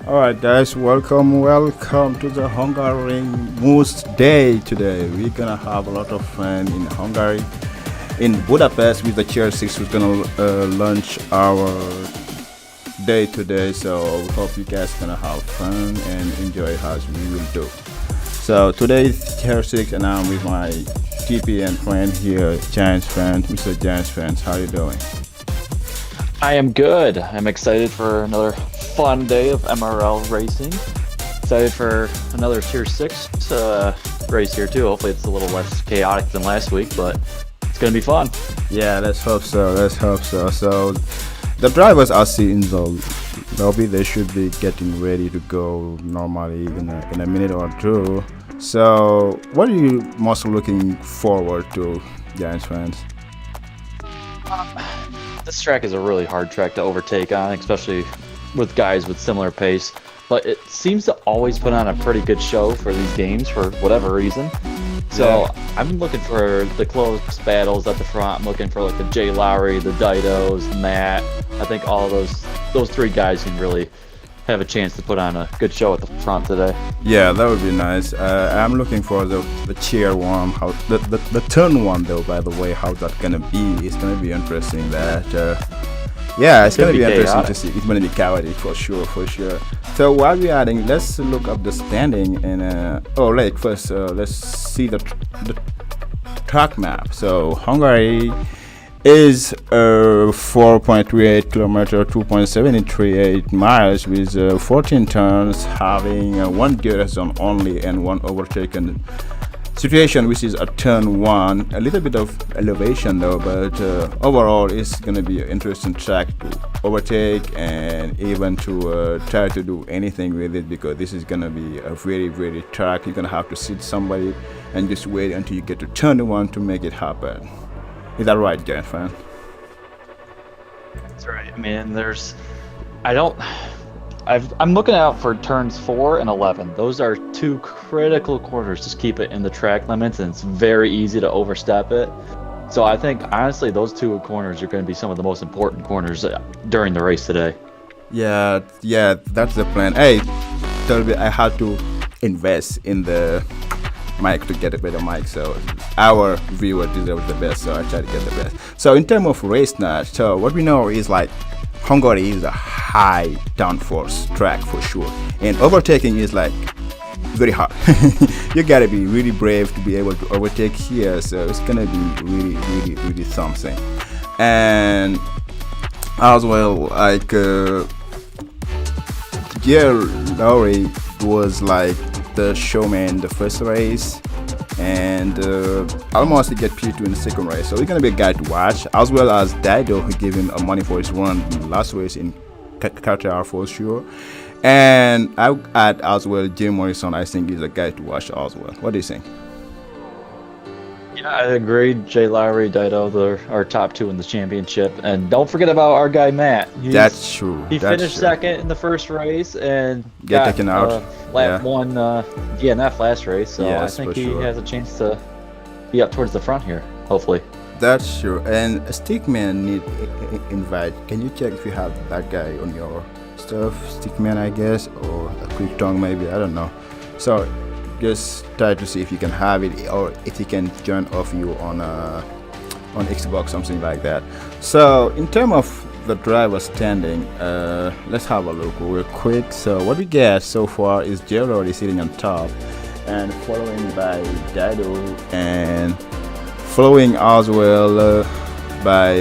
Alright guys, welcome to the Hungaroring Moose Day today. We're gonna have a lot of fun in Hungary, in Budapest with the Chair 6. We're gonna launch our day today, so we hope you guys gonna have fun and enjoy as we will do. So today is Chair 6 and I'm with my TP and friend here, Giants fans. Mr. Giants fans, how you doing? I am good. I'm excited for another fun day of MRL racing. Excited for another Tier 6 race here too. Hopefully it's a little less chaotic than last week, but it's going to be fun. Yeah, let's hope so. So the drivers I see in the lobby, they should be getting ready to go normally in a minute or two. So what are you most looking forward to, Giants fans? This track is a really hard track to overtake on, especially with guys with similar pace, but it seems to always put on a pretty good show for these games for whatever reason. So yeah. I'm looking for the close battles at the front. I'm looking for like the Jlowry, the Didos, Matt. I think all those three guys can really have a chance to put on a good show at the front today. Yeah, that would be nice. I'm looking for the chair one, how the turn one though. By the way, how that gonna be? It's gonna be interesting. That Yeah, it's Could gonna be be interesting to chaotic. see. It's gonna be chaotic for sure, for sure. So while we're adding, let's look up the standing and like first, let's see the track map. So Hungary is 4.38 kilometer, 2.738 miles with 14 turns, having one gear zone only and one overtaken situation, which is a turn one. A little bit of elevation though, but overall it's gonna be an interesting track to overtake and even to try to do anything with it, because this is gonna be a very track. You're gonna have to sit somebody and just wait until you get to turn one to make it happen. Is that right, Jeff? Fan? That's right. I mean, I'm looking out for turns 4 and 11. Those are two critical corners to keep it in the track limits, and it's very easy to overstep it. So I think, honestly, those two corners are going to be some of the most important corners during the race today. Yeah, that's the plan. Hey, tell me, I had to invest in the mic to get a better mic, so our viewer deserves the best, so I try to get the best. So in terms of race snatch, so what we know is like Hungary is a high downforce track for sure, and overtaking is like very hard. You gotta be really brave to be able to overtake here, so it's gonna be really something. And as well, like Jlowry was like the showman the first race, and almost get P2 in the second race, so he's gonna be a guy to watch, as well as Dido, who gave him money for his run last race in Qatar for sure. And I would add as well Jim Morrison. I think he's a guy to watch as well. What do you think? Yeah, I agree. Jlowry, Dido, they're our top two in the championship. And don't forget about our guy Matt. That's true. He finished second in the first race and Get got taken out. lap one DNF last race. So Yes, I think for he sure. has a chance to be up towards the front here, hopefully. That's true. And Stickman need invite. Can you check if you have that guy on your stuff? Stickman, I guess, or a quick tongue maybe. I don't know. So just try to see if you can have it, or if he can join off you on Xbox, something like that. So in terms of the driver standing, let's have a look real quick. So what we get so far is Jlowry sitting on top, and following by Dido, and following as well by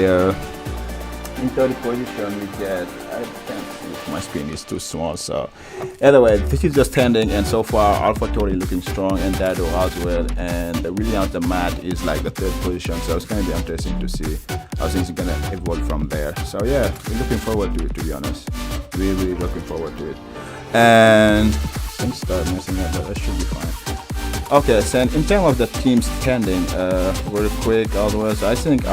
in third position we get, I can't see if my screen is too small, so anyway, this is the standing, and so far AlphaTauri looking strong and Dido as well, and the Williams the Matt is like the third position, so it's going to be interesting to see how things are going to evolve from there. So yeah, we're looking forward to it, to be honest. We're really looking forward to it. And things start messing up, but that should be fine. Okay, so in terms of the team standing, real quick, otherwise I think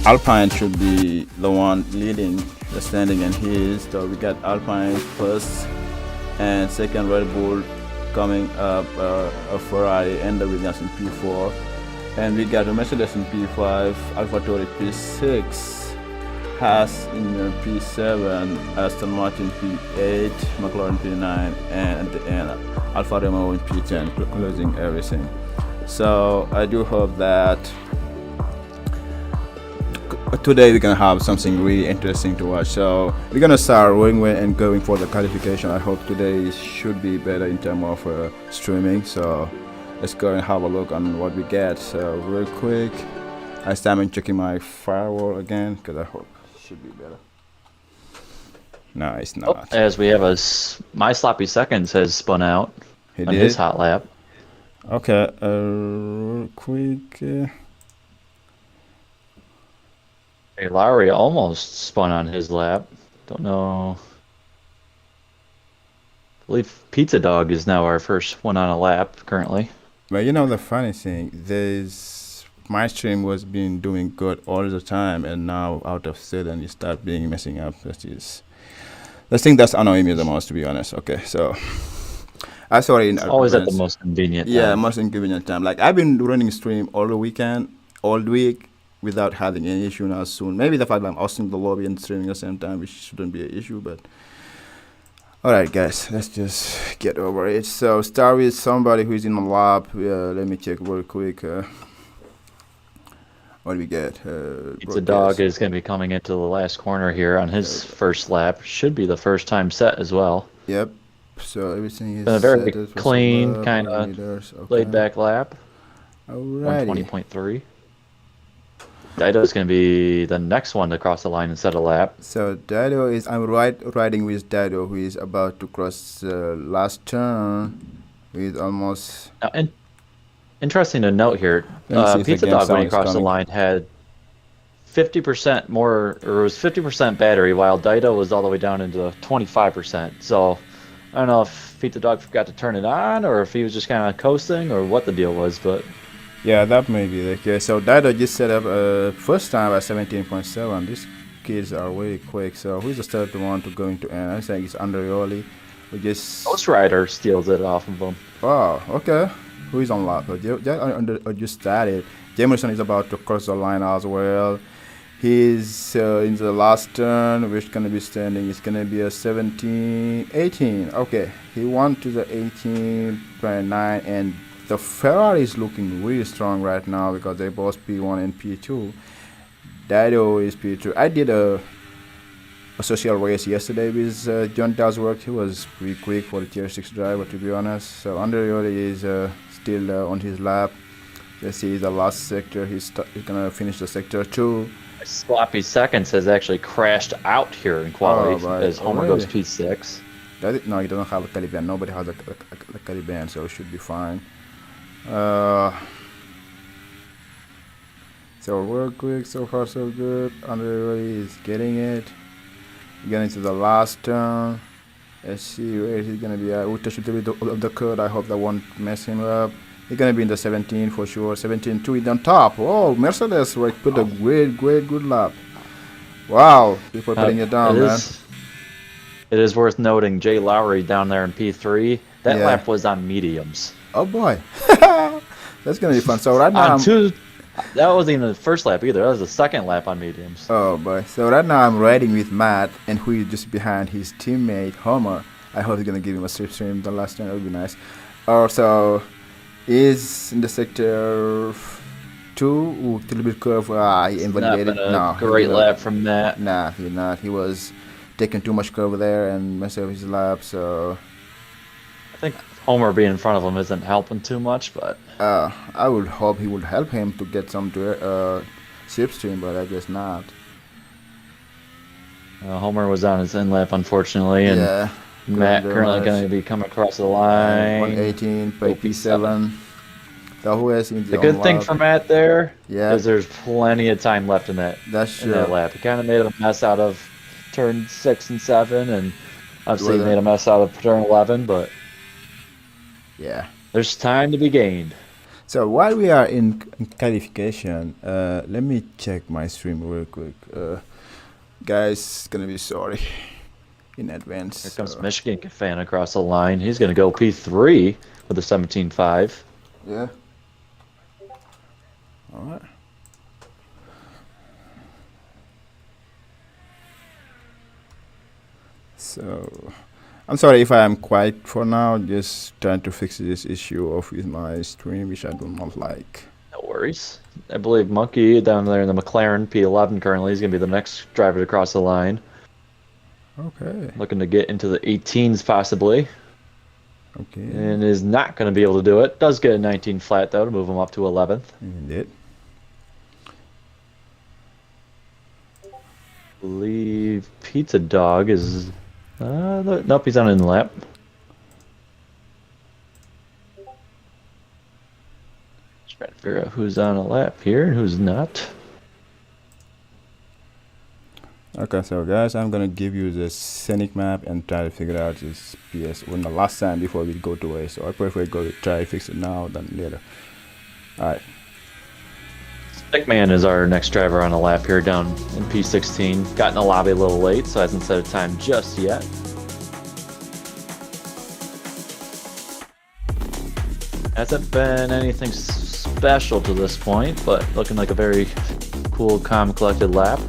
Alpine should be the one leading the standing, and he is. So we got Alpine first, and second Red Bull coming up, a Ferrari and the Williams in P4, and we got a Mercedes in P5, AlphaTauri P6, Haas in P7, Aston Martin P8, McLaren P9, and at the end Alfa Romeo in P10, closing everything. So I do hope that today we're gonna have something really interesting to watch. So we're gonna start rolling and going for the qualification. I hope today should be better in terms of streaming. So let's go and have a look on what we get. So real quick, I start checking my firewall again because I hope it should be better. No, it's not. As we have my sloppy seconds has spun out on his hot lap. Okay, real quick. Jlowry almost spun on his lap. Don't know. I believe Pizza Dog is now our first one on a lap currently. But you know the funny thing, my stream was been doing good all the time, and now out of sudden you start being messing up. The thing that's annoying me the most, to be honest. Okay, so I saw it in always at the most convenient time. Yeah, most inconvenient time. Like I've been running stream all the weekend, all week, without having any issue. Now soon, maybe the fact that I'm hosting the lobby and streaming at the same time, which shouldn't be an issue, but alright guys, let's just get over it. So start with somebody who's in the lab. Let me check real quick. What do we get? Pizza Dog broadcast. is going to be coming into the last corner here on his first lap. Should be the first time set as well. Yep. So everything is Been a set very as for clean, lap, kind all of leaders. laid Okay. back lap. Alrighty. 120.3. Dido is going to be the next one to cross the line and set a lap. So Dido is, I'm riding with Dido, who is about to cross the last turn with almost. Now, interesting to note here, Let me see if the Pizza game Dog when sound he is crossed the coming. line had 50% more, or it was 50% battery, while Dido was all the way down into 25%. So I don't know if Pizza Dog forgot to turn it on, or if he was just kind of coasting, or what the deal was, but. Yeah, that may be the case. So Dido just set up first time at 17.7. These kids are really quick. So who's the third one to going to end? I think it's Andreoli. We just. Ghost Rider steals it off of him. Oh, okay. Who is on lap? Just started. Jameson is about to cross the line as well. He's in the last turn, which gonna be standing. It's gonna be a 17, 18. Okay, he won to the 18.9, and the Ferrari is looking really strong right now because they both P1 and P2. Dido is P2. I did a social race yesterday with John Dasworth. He was pretty quick for the tier 6 driver, to be honest. So Andreoli is still on his lap. Let's see the last sector. He's gonna finish the sector 2. Sloppy Seconds has actually crashed out here in quality right. as Homer Already? goes P6. No, he doesn't have a Caliban. Nobody has a Caliban, so it should be fine. So real quick, so far so good. Andreoli is getting it. Getting to the last turn. Let's see where he's gonna be at. We touched a little bit of the curve. I hope that won't mess him up. He's gonna be in the 17 for sure. 17.2 is on top. Oh, Mercedes put a great good lap. Wow, people putting it down, man. It is worth noting Jlowry down there in P3. That Yeah. lap was on mediums. Oh boy, that's gonna be fun. So right now, That wasn't even the first lap either. That was the second lap on mediums. oh boy. So right now I'm riding with Matt, and who is just behind his teammate Homer. I hope he's gonna give him a slipstream the last turn. That would be nice. Also, is in the sector 2. Ooh, a little bit curve. He invalidated. No, great lap from that. Nah, he's not. He was taking too much curve there and messed up his lap. So I think Homer being in front of him isn't helping too much, but I would hope he would help him to get some slipstream, but I guess not. Homer was on his in lap, unfortunately, and Yeah. Matt currently going to be coming across the line. 118 by P7. So who has in The good thing for Matt there Yeah. is there's plenty of time left in that That's in that true. lap. He kind of made a mess out of turn 6 and 7, and obviously Well, made a mess out of turn 11, but Yeah. there's time to be gained. So while we are in qualification, let me check my stream real quick. Guys, gonna be sorry in advance. Here comes Michigan fan across the line. He's going to go P3 with a 17.5. Yeah. All right. So, I'm sorry if I am quiet for now. Just trying to fix this issue of with my stream, which I do not like. No worries. I believe Monkey down there in the McLaren P11 currently is going to be the next driver to cross the line. Okay. Looking to get into the 18s possibly. Okay. And is not going to be able to do it. Does get a 19 flat though to move him up to 11th. Indeed. Believe Pizza Dog is nope, he's on in lap. Just trying to figure out who's on a lap here and who's not. Okay, so guys, I'm gonna give you the scenic map and try to figure out this PS when the last time before we go to race. So I prefer go to try to fix it now than later. Alright. Stickman is our next driver on a lap here down in P16. Got in the lobby a little late, so hasn't set a time just yet. Hasn't been anything special to this point, but looking like a very cool, calm, collected lap.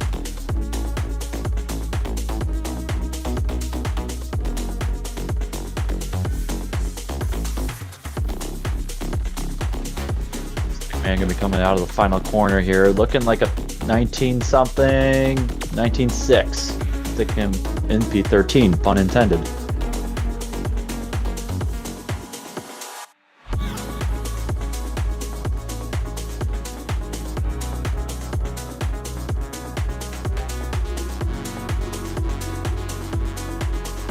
Man, gonna be coming out of the final corner here, looking like a 19 something, 19.6. Stick him in P13, pun intended.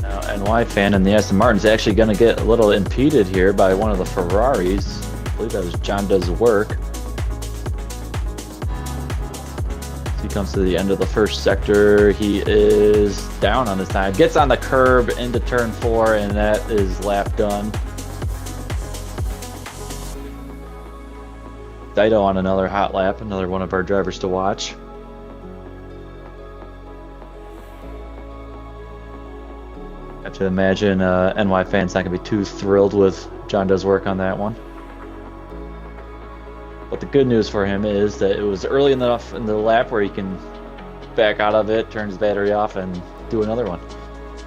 Now, NY fan and the Aston Martin's actually gonna get a little impeded here by one of the Ferraris. I believe that was John Does Work. He comes to the end of the first sector. He is down on his time. Gets on the curb into turn 4, and that is lap done. Dido on another hot lap, another one of our drivers to watch. I have to imagine NY fans not going to be too thrilled with John Does Work on that one. But the good news for him is that it was early enough in the lap where he can back out of it, turn his battery off, and do another one,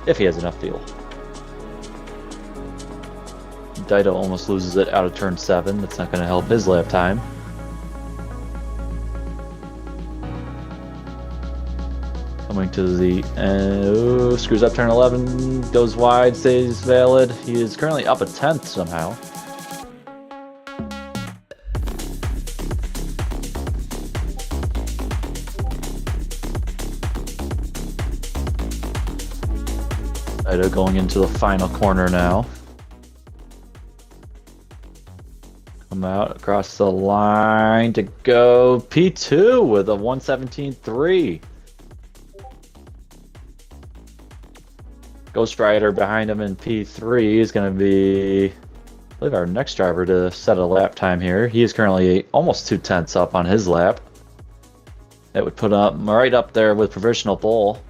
if he has enough fuel. Dido almost loses it out of turn 7. That's not going to help his lap time. Coming to the end, screws up turn 11, goes wide, stays valid. He is currently up a 10th somehow. Dido going into the final corner now. Come out across the line to go P2 with a 1:17.3. Ghost Rider behind him in P3 is going to be, I believe, our next driver to set a lap time here. He is currently almost 2/10 up on his lap. That would put him right up there with provisional pole.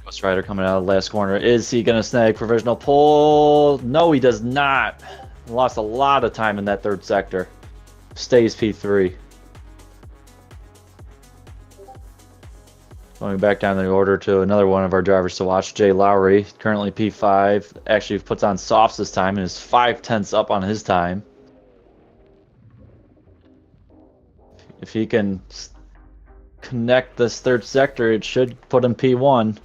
Ghost Rider coming out of the last corner. Is he going to snag provisional pole? No, he does not. Lost a lot of time in that third sector. Stays P3. Going back down the order to another one of our drivers to watch, Jlowry, currently P5. Actually puts on softs this time and is 5/10 up on his time. If he can connect this third sector, it should put him P1.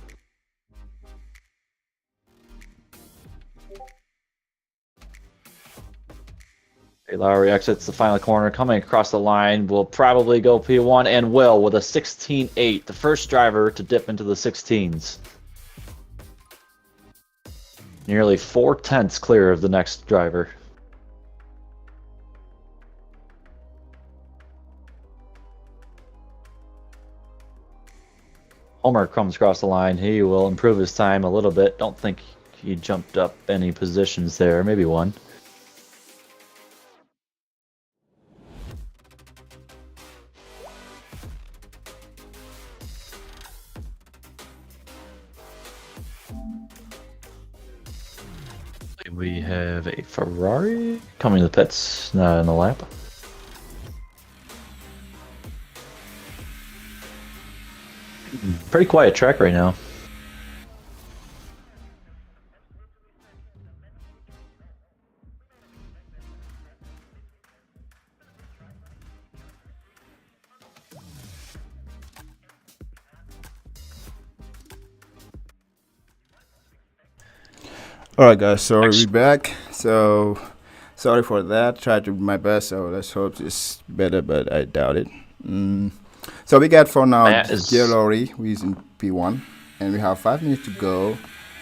Jlowry exits the final corner, coming across the line, will probably go P1 and will with a 16.8, the first driver to dip into the 16s. Nearly 4/10 clear of the next driver. Homer comes across the line. He will improve his time a little bit. Don't think he jumped up any positions there, maybe one. We have a Ferrari coming to the pits, not in the lap. Pretty quiet track right now. Alright guys, so we're back. So sorry for that. Tried to do my best, so let's hope it's better, but I doubt it. So we got for now Jlowry, who is in P1, and we have 5 minutes to go.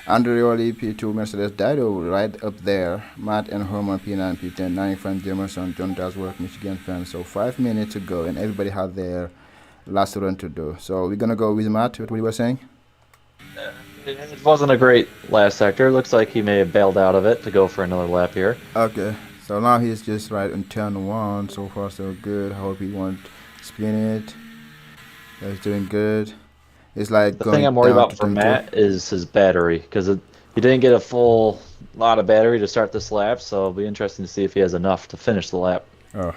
Andreoli P2, Mercedes Dido right up there. Matt and Herman P9, P10, 9 fan Jamerson, John Does Work, Michigan fan. So 5 minutes to go, and everybody had their last run to do. So we're gonna go with Matt. What you were saying? It wasn't a great last sector. Looks like he may have bailed out of it to go for another lap here. Okay, so now he's just right on turn 1. So far so good. I hope he won't spin it. He's doing good. It's like the thing I'm worried about for Matt is his battery, because he didn't get a full lot of battery to start this lap, so it'll be interesting to see if he has enough to finish the lap. Oh.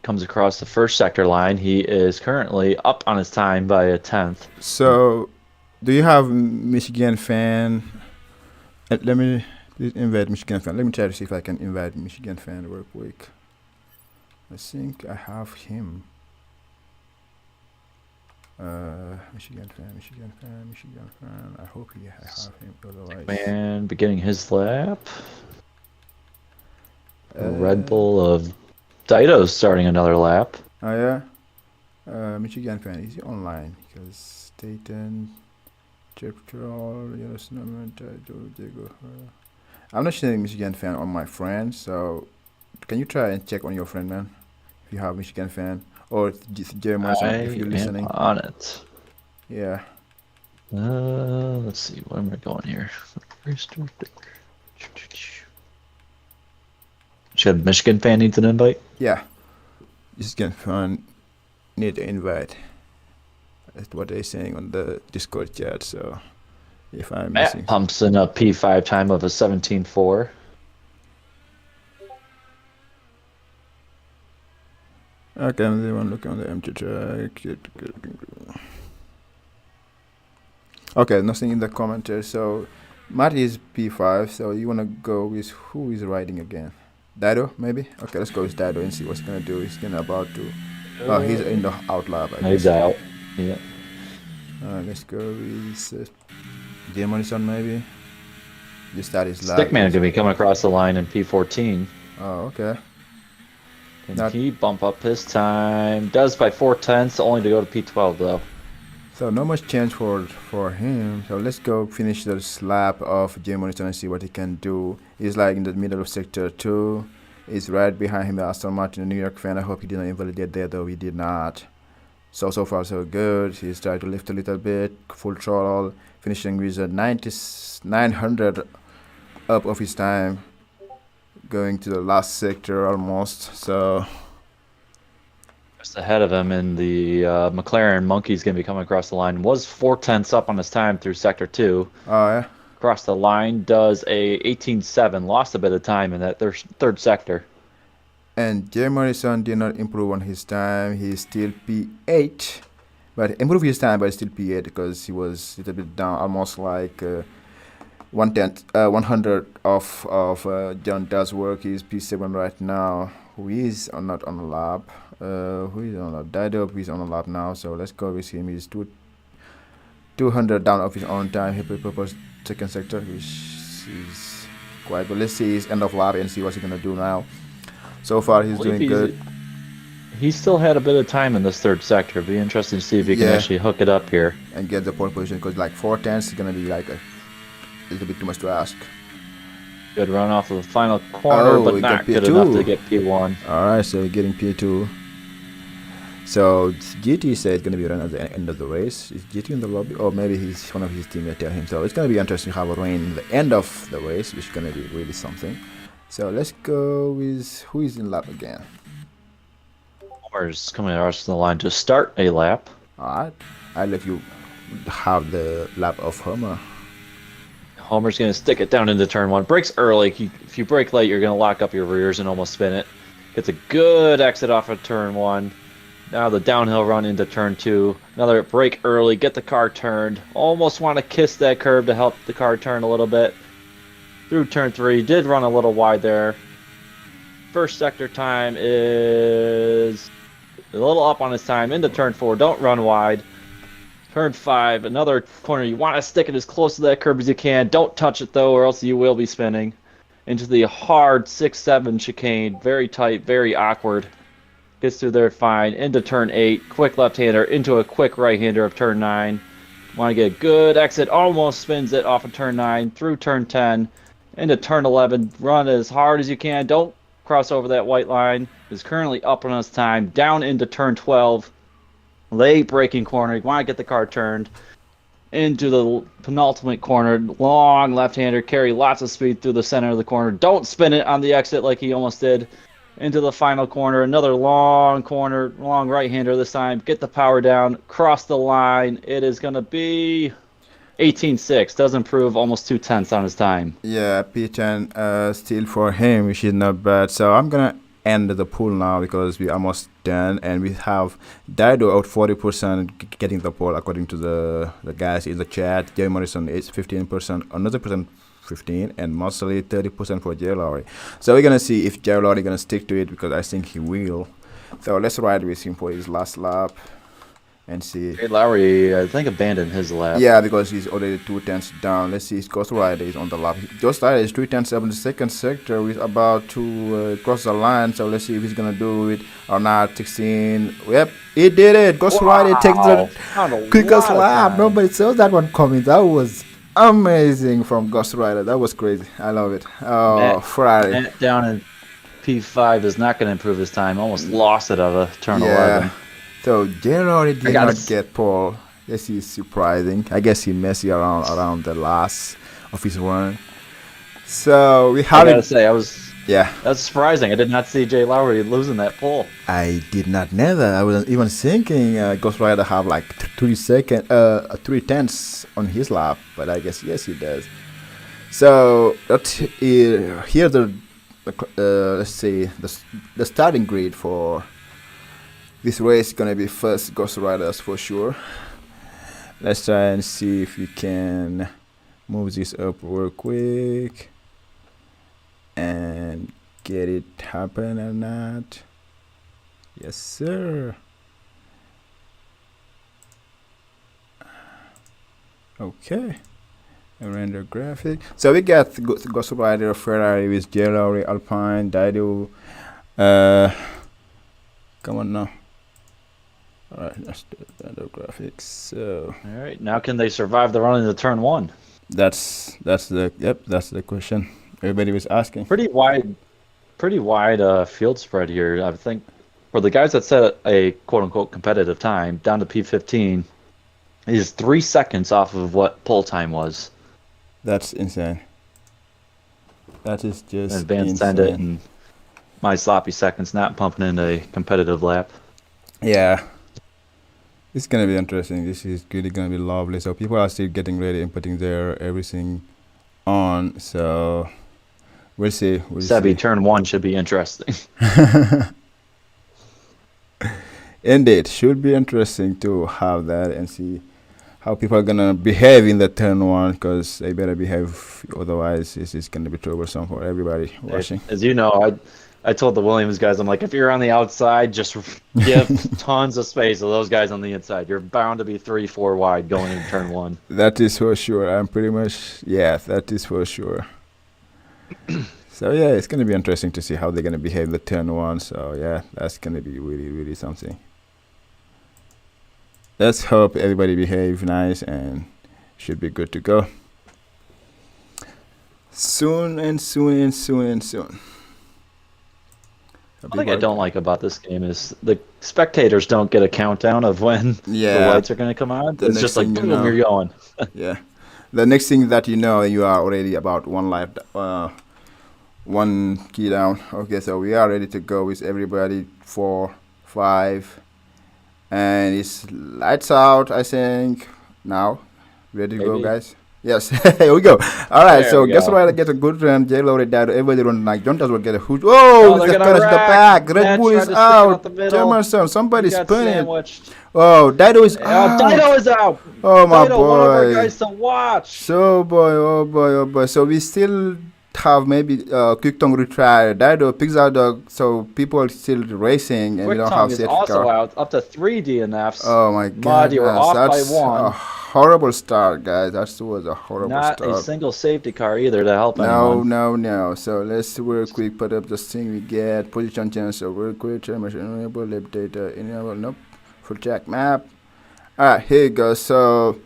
comes across the first sector line. He is currently up on his time by a tenth. So, do you have Michigan fan? Let me invite Michigan fan. Let me try to see if I can invite Michigan fan real quick. I think I have him. Michigan fan. I hope I have him. Otherwise, Man, beginning his lap. Red Bull of Dido's starting another lap. Oh yeah. Michigan fan is he online? Because Dayton, Chapter, yes, no, I'm not seeing Michigan fan on my friend. So, can you try and check on your friend, man? If you have Michigan fan or Jeremiah, if you're listening. On it. Yeah. Let's see. Where am I going here? Should Michigan fan needs an invite? Yeah. Michigan fan need an invite. That's what they're saying on the Discord chat. So, if I'm missing, Matt pumps in a P5 time of a 17.4. Okay, they want to look on the empty track. Okay, nothing in the commentary. So, Matt is P5. So, you want to go with who is riding again? Dido, maybe? Okay, let's go with Dido and see what's going to do. He's going to about to. Oh, he's in the out lap, I guess. He's out. Yeah. Let's go with Jameson, maybe. Just start his lap. Stickman is going to be coming across the line in P14. Oh, okay. Can he bump up his time? Does by 4/10, only to go to P12 though. So no much chance for him. So let's go finish this lap of Jameson and see what he can do. He's like in the middle of sector 2. He's right behind him, Aston Martin, the New York fan. I hope he didn't invalidate there, though he did not. So far so good. He's trying to lift a little bit, full throttle, finishing with a 900 up of his time, going to the last sector almost. So just ahead of him in the McLaren Monkey's going to be coming across the line. Was 4/10 up on his time through sector 2. Oh yeah. Across the line, does a 18.7. Lost a bit of time in that third sector. And Jameson did not improve on his time. He's still P8, but improved his time, but still P8 because he was a little bit down, almost like 100 of John does work. He's P7 right now. Who is not on the lap? Who is on the Dido? He's on the lap now. So let's go with him. He's 200 down of his own time. He proposed second sector, which is quite. But let's see his end of lap and see what he's gonna do now. So far, he's doing good. He still had a bit of time in this third sector. It'd be interesting to see if he can actually hook it up here and get the pole position, because like 4/10 is gonna be like a little bit too much to ask. Good run off of the final corner, but not good enough to get P1. All right, so we're getting P2. So GT said it's gonna be run at the end of the race. Is GT in the lobby, or maybe he's one of his teammates tell him? So it's gonna be interesting to have a rain at the end of the race, which is gonna be really something. So let's go with who is in lap again. Homer's coming across the line to start a lap. Alright, I'll let you have the lap of Homer. Homer's going to stick it down into turn 1. Brakes early. If you brake late, you're going to lock up your rears and almost spin it. Gets a good exit off of turn 1. Now the downhill run into turn 2. Another brake early. Get the car turned. Almost want to kiss that curb to help the car turn a little bit. Through turn 3, did run a little wide there. First sector time is a little up on his time. Into turn 4, don't run wide. Turn 5, another corner. You want to stick it as close to that curb as you can. Don't touch it though, or else you will be spinning. Into the hard 6-7 chicane. Very tight, very awkward. Gets through there fine. Into turn 8, quick left-hander. Into a quick right-hander of turn 9. Want to get a good exit. Almost spins it off of turn 9. Through turn 10. Into turn 11, run as hard as you can. Don't cross over that white line. Is currently up on his time. Down into turn 12. Late braking corner. You want to get the car turned. Into the penultimate corner. Long left-hander. Carry lots of speed through the center of the corner. Don't spin it on the exit like he almost did. Into the final corner. Another long corner. Long right-hander this time. Get the power down. Cross the line. It is going to be 18.6, does improve almost 2/10 on his time. Yeah, P10 still for him, which is not bad. So I'm gonna end the pool now because we almost done, and we have Dido out 40% getting the poll according to the guys in the chat. Jerry Morrison is 15%, another percent 15, and mostly 30% for Jlowry. So we're gonna see if Jlowry gonna stick to it because I think he will. So let's ride with him for his last lap and see. Lowry, I think, abandoned his lap. Yeah, because he's already 2 tenths down. Let's see, Ghost Rider is on the lap. Ghost Rider is 3 tenths up in the second sector. He's about to cross the line. So let's see if he's gonna do it or not. 16. Yep, he did it. Ghost Rider takes the quickest lap. Nobody saw that one coming. That was amazing from Ghost Rider. That was crazy. I love it. Oh, Ferrari. Matt down in P5 is not going to improve his time. Almost lost it out of turn 11. So Jlowry did not get pole. Yes, he's surprising. I guess he messy around the last of his run. So we have. I gotta say, that's surprising. I did not see Jlowry losing that pole. I did not neither. I wasn't even thinking Ghost Rider have like 3 tenths on his lap, but I guess yes he does. So here the let's see the starting grid for this race is gonna be first Ghost Riders for sure. Let's try and see if we can move this up real quick and get it happen or not. Yes sir. Okay, render graphic. So we got Ghost Rider, Ferrari with Jlowry, Alpine, Dido. Come on now. All right, let's do render graphics. So. All right, now can they survive the run into turn 1? That's the question everybody was asking. Pretty wide field spread here. I think for the guys that set a quote unquote competitive time down to P15. He's 3 seconds off of what pole time was. That's insane. That is just Advanced send it and my sloppy seconds not pumping in a competitive lap. Yeah. It's gonna be interesting. This is really gonna be lovely. So people are still getting ready and putting their everything on. So we'll see. Sebi, turn 1 should be interesting. Indeed, should be interesting to have that and see how people are gonna behave in the turn 1, because they better behave, otherwise this is gonna be troublesome for everybody watching. As you know, I told the Williams guys, I'm like, if you're on the outside, just give tons of space to those guys on the inside. You're bound to be 3-4 wide going into turn 1. That is for sure. I'm pretty much, yeah, that is for sure. So yeah, it's gonna be interesting to see how they're gonna behave the turn 1. So yeah, that's gonna be really, really something. Let's hope everybody behave nice and should be good to go. Soon and soon and soon and soon. One thing I don't like about this game is the spectators don't get a countdown of when the lights are going to come on. It's just like, boom, you're going. Yeah. The next thing that you know, you are already about one key down. Okay, so we are ready to go with everybody. 4, 5. And it's lights out, I think. Now, ready to go, guys? Yes, here we go. All right, so guess what? Get a good run. Jlowry, Dido, everybody run like John does will get a huge. Oh, the finish the back. Red Bull is out. Jamerson, somebody's spinning. Oh, Dido is out. Dido is out. Oh my Dido, boy. One of our guys to watch. So boy, oh boy, oh boy. So we still have maybe quick tongue retry. Dido picks out so people are still racing and we don't have safety car. Is also out, up to 3 DNFs. Oh my god, you're off by 1. A horrible start, guys. That was a horrible start. Not a single safety car either to help anyone. No. So let's real quick put up the thing we get. Position change. So real quick, enable lab data. Enable, nope. Full check map. Alright, here you go. So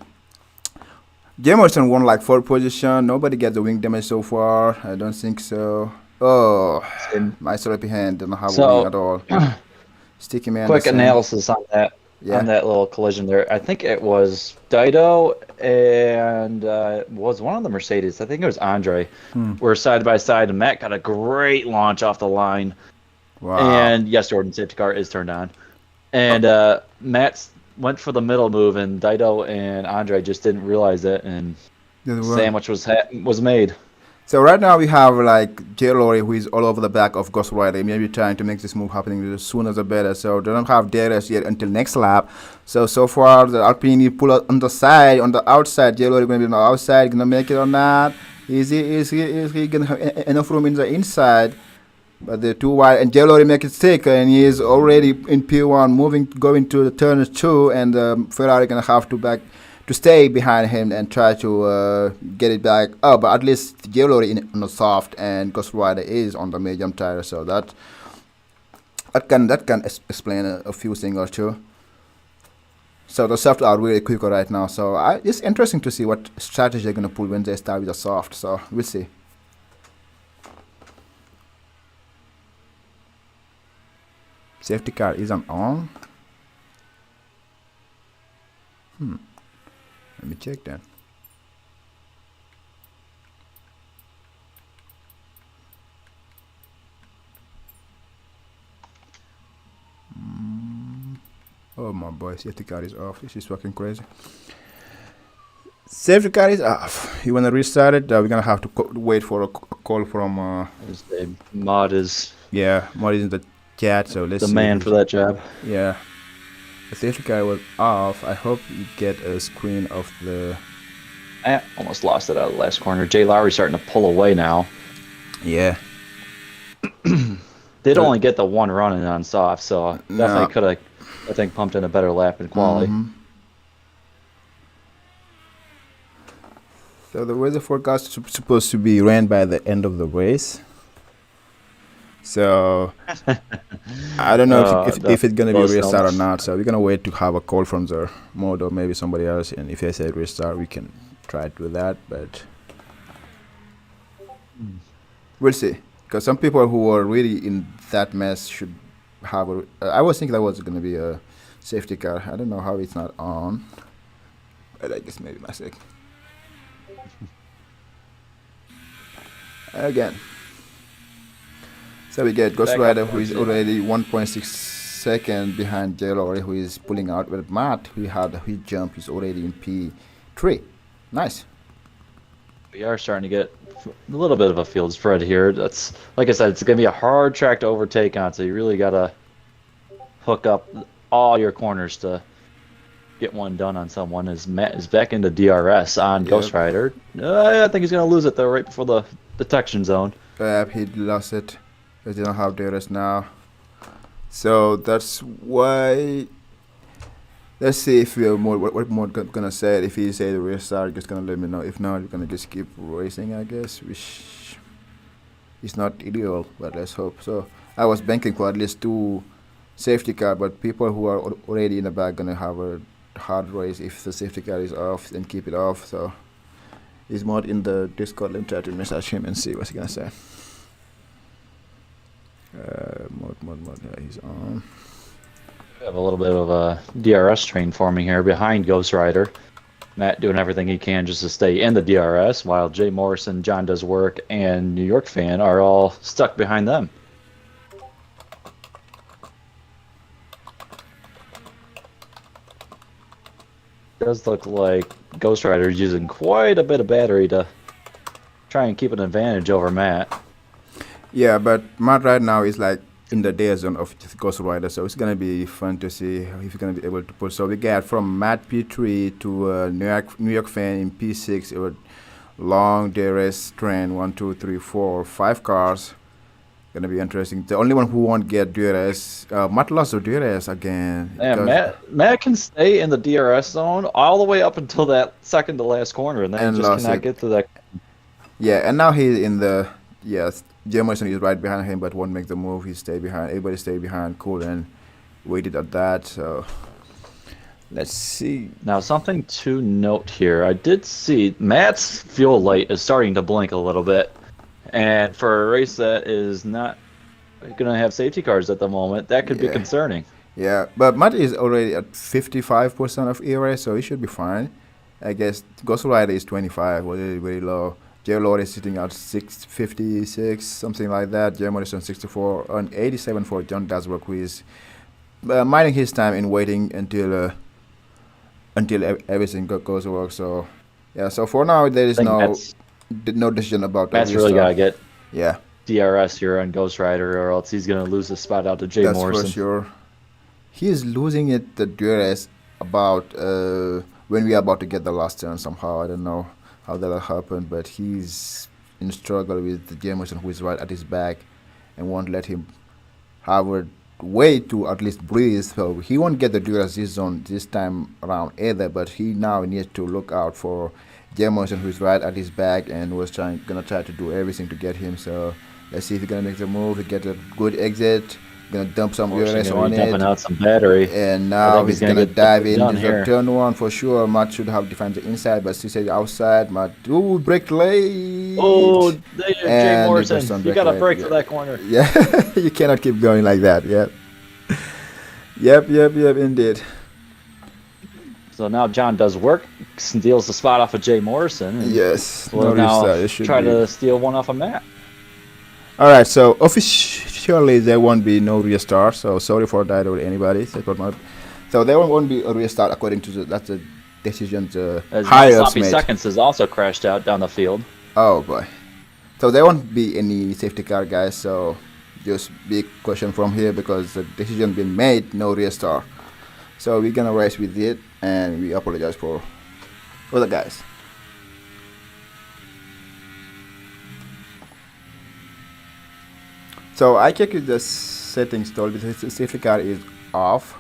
Jamerson won like 4th position. Nobody gets the wing damage so far. I don't think so. Oh, my sloppy hand didn't have wing at all. Sticky man. Quick analysis on that. Yeah. On that little collision there. I think it was Dido and was one of the Mercedes. I think it was Andre. Were side by side, and Matt got a great launch off the line. Wow. And yes, Jordan's safety car is turned on. And Matt went for the middle move, and Dido and Andre just didn't realize it, and sandwich was made. So right now we have like Jlowry who is all over the back of Ghost Rider, maybe trying to make this move happening as soon as the better. So they don't have DRS yet until next lap. So far the Alpine pull out on the side, on the outside. Jlowry gonna be on the outside, gonna make it or not? Is he gonna have enough room in the inside? But they're too wide, and Jlowry make it stick, and he is already in P1, going to the turn 2, and Ferrari gonna have to stay behind him and try to get it back. Oh, but at least Jlowry on the soft, and Ghost Rider is on the medium tire, so that can explain a few things or two. So the soft are really quicker right now, so it's interesting to see what strategy they're gonna pull when they start with the soft. So we'll see. Safety car isn't on. Let me check that. Oh my boy, safety car is off. This is fucking crazy. Safety car is off. You wanna restart it? We're gonna have to wait for a call from. Mod is. Yeah, Mod is in the chat, so let's the see. man for that job. Yeah. The safety car was off. I hope you get a screen of the. I almost lost it out of the last corner. Jlowry starting to pull away now. Yeah. Did only get the one running on soft, so definitely could have, I think, pumped in a better lap in quality. So the weather forecast is supposed to be rain by the end of the race. So I don't know if it's gonna be a restart or not. So we're gonna wait to have a call from the Mod or maybe somebody else. And if they say restart, we can try to do that. But we'll see. Because some people who are really in that mess should have a. I was thinking that was gonna be a safety car. I don't know how it's not on. But I guess maybe mistake. Again. So we get Ghost Rider, who is already 1.6 seconds behind Jlowry, who is pulling out with Matt. He had a heat jump. He's already in P3. Nice. We are starting to get a little bit of a field spread here. That's, like I said, it's going to be a hard track to overtake on, so you really got to hook up all your corners to get one done on someone. As Matt is back into DRS on Ghost Rider. I think he's going to lose it, though, right before the detection zone. He lost it. They don't have DRS now. So that's why. Let's see if we are what more gonna say. If he say the restart, just gonna let me know. If not, we're gonna just keep racing, I guess, which is not ideal, but let's hope. So I was banking for at least 2 safety car, but people who are already in the back gonna have a hard race if the safety car is off, then keep it off. So he's Mod in the Discord. Let me try to message him and see what he's gonna say. Mod, yeah, he's on. We have a little bit of a DRS train forming here behind Ghost Rider. Matt doing everything he can just to stay in the DRS, while Jay Morrison, John Does Work, and New York Fan are all stuck behind them. Does look like Ghost Rider is using quite a bit of battery to try and keep an advantage over Matt. Yeah, but Matt right now is like in the danger zone of Ghost Rider, so it's gonna be fun to see if he's gonna be able to pull. So we get from Matt P3 to New York Fan in P6. It was long DRS train, 1, 2, 3, 4, 5 cars. Gonna be interesting. The only one who won't get DRS, Matt lost the DRS again. Yeah, Matt can stay in the DRS zone all the way up until that second to last corner, and then he just cannot get to that. Yeah, and now he's in the Jamerson is right behind him, but won't make the move. He stay behind. Everybody stay behind. Cool, and waited at that. So let's see. Now, something to note here. I did see Matt's fuel light is starting to blink a little bit, and for a race that is not going to have safety cars at the moment, that could be concerning. Yeah, but Matt is already at 55% of ERA, so he should be fine. I guess Ghost Rider is 25, very, very low. Jlowry is sitting at 656, something like that. Jeremy is on 64, on 87 for John Does Work, who is minding his time in waiting until everything goes to work. So yeah, so for now there is no no decision about a Matt's really restart. got to get Yeah, DRS here on Ghost Rider, or else he's going to lose the spot out to Jay that's Morrison. for sure. He is losing it the DRS about when we are about to get the last turn somehow. I don't know how that'll happen, but he's in struggle with Jameson, who is right at his back and won't let him have a way to at least breathe. So he won't get the DRS zone this time around either, but he now needs to look out for Jameson, who is right at his back and was gonna try to do everything to get him. So let's see if he's gonna make the move to get a good exit. Gonna dump some DRS on it. Dumping out some battery. And now he's gonna dive in. This is here. a turn one for sure. Matt should have defined the inside, but he said outside. Matt, ooh, break late. Oh, Jay Morrison, you gotta break for that corner. Yeah, you cannot keep going like that. Yep. Yep, indeed. So now John does work, steals the spot off of Jay Morrison. And yes. will now try to steal one off of Matt. All right, so officially there won't be no restart. So sorry for that or anybody. So there won't be a restart according to that's the decision the higher Sloppy Seconds has also crashed out down the field. Oh boy. So there won't be any safety car, guys. So just big question from here because the decision been made, no restart. So we're gonna race with it, and we apologize for the guys. So I checked the settings told because the safety car is off.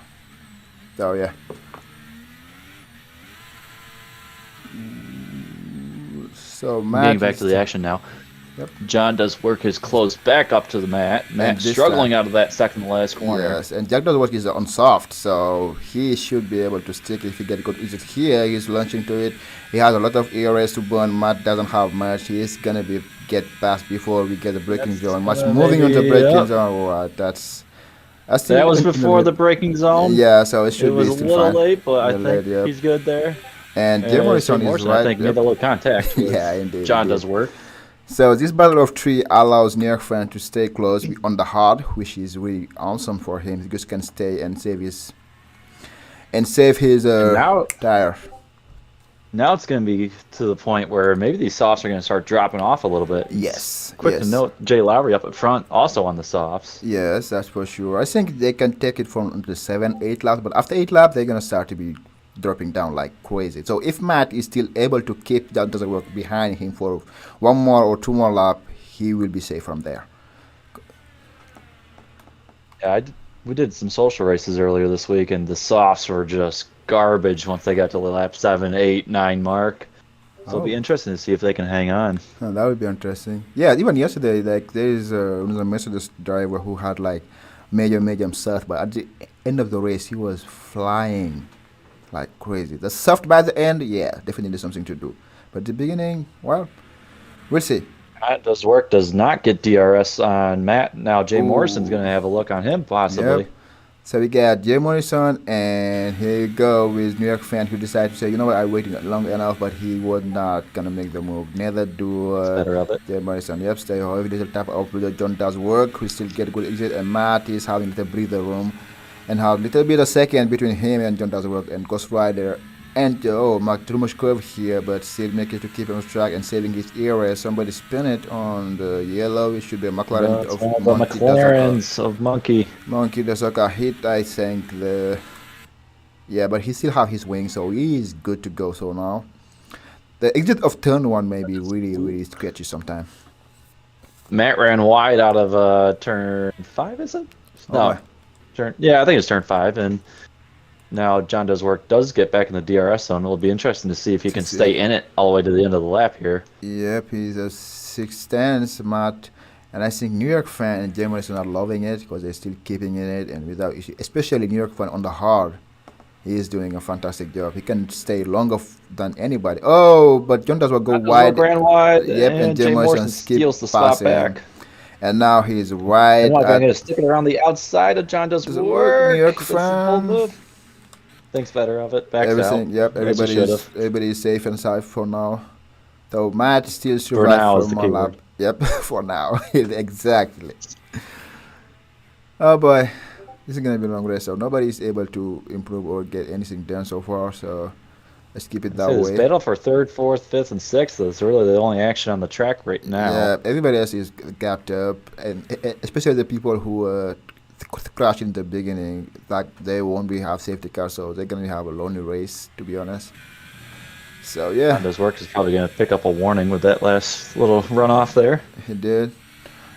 So yeah. So Matt getting back to the action now. Yep. John does work his close back up to the mat. Matt struggling out of that second to last corner. Yes, and Jack does work is on soft, so he should be able to stick if he get good exit here. He's launching to it. He has a lot of ERS to burn. Matt doesn't have much. He's gonna get past before we get the braking zone. Matt's moving into the braking zone. Oh, that was before the braking zone. Yeah, so it should be still fine. It was a little late, but I think yep. He's good there. And Jay Morrison is right. I think made a little contact. Yeah, indeed. John does work. So this battle of three allows New York fan to stay close on the hard, which is really awesome for him. He just can stay and save his tire. Now it's going to be to the point where maybe these softs are going to start dropping off a little bit. Yes. Quick to note, Jlowry up at front, also on the softs. Yes, that's for sure. I think they can take it from the 7-8 laps, but after 8 laps, they're going to start to be dropping down like crazy. So if Matt is still able to keep that doesn't work behind him for 1 more or 2 more lap, he will be safe from there. Yeah, we did some social races earlier this week, and the softs were just garbage once they got to the lap 7, 8, 9 mark. So it'll be interesting to see if they can hang on. Oh, that would be interesting. Yeah, even yesterday, like there is a Mercedes driver who had like major himself, but at the end of the race, he was flying like crazy. The soft by the end, yeah, definitely something to do. But the beginning, well, we'll see. Matt does work, does not get DRS on Matt. Now Jay Morrison's going to have a look on him, possibly. Yep. So we got Jay Morrison, and here you go with New York fan who decided to say, you know what, I waited long enough, but he was not going to make the move. Neither do Jay Morrison. Yep, stay heavy little tap out with John does work. We still get good exit, and Matt is having the breather room. And have a little bit of second between him and John does work and Ghost Rider. And Mark too much curve here, but still make it to keep him on track and saving his area. Somebody spin it on the yellow. It should be a McLaren of Monkey. McLarens of Monkey. Monkey does like a hit, I think. Yeah, but he still have his wing, so he is good to go. So now, the exit of turn 1 may be really sketchy sometime. Matt ran wide out of turn 5, is it? No. I think it's turn 5, and now John does work, does get back in the DRS zone. It'll be interesting to see if he can stay in it all the way to the end of the lap here. Yep, he's a 6'10", Matt, and I think New York fan and Jay Morrison are loving it because they're still keeping in it and without issue. Especially New York fan on the hard, he is doing a fantastic job. He can stay longer than anybody. Oh, but John does work go wide. Ran wide. Yep, and Jay Morrison steals the spot back. And now he's right. I'm going to stick it around the outside of John does work. New York fan. Thinks better of it. Backs everything. out. Yep, everybody is safe and safe for now. So Matt still survives for one lap. Yep, for now. Exactly. Oh boy, this is gonna be a long race. So nobody is able to improve or get anything done so far. So Let's keep it I that say this way. battle for third, fourth, fifth, and sixth is really the only action on the track right now. Yeah, everybody else is gapped up, and especially the people who crashed in the beginning, like they won't be have safety cars, so they're gonna have a lonely race, to be honest. So yeah, Honda's work is probably going to pick up a warning with that last little runoff there. he did.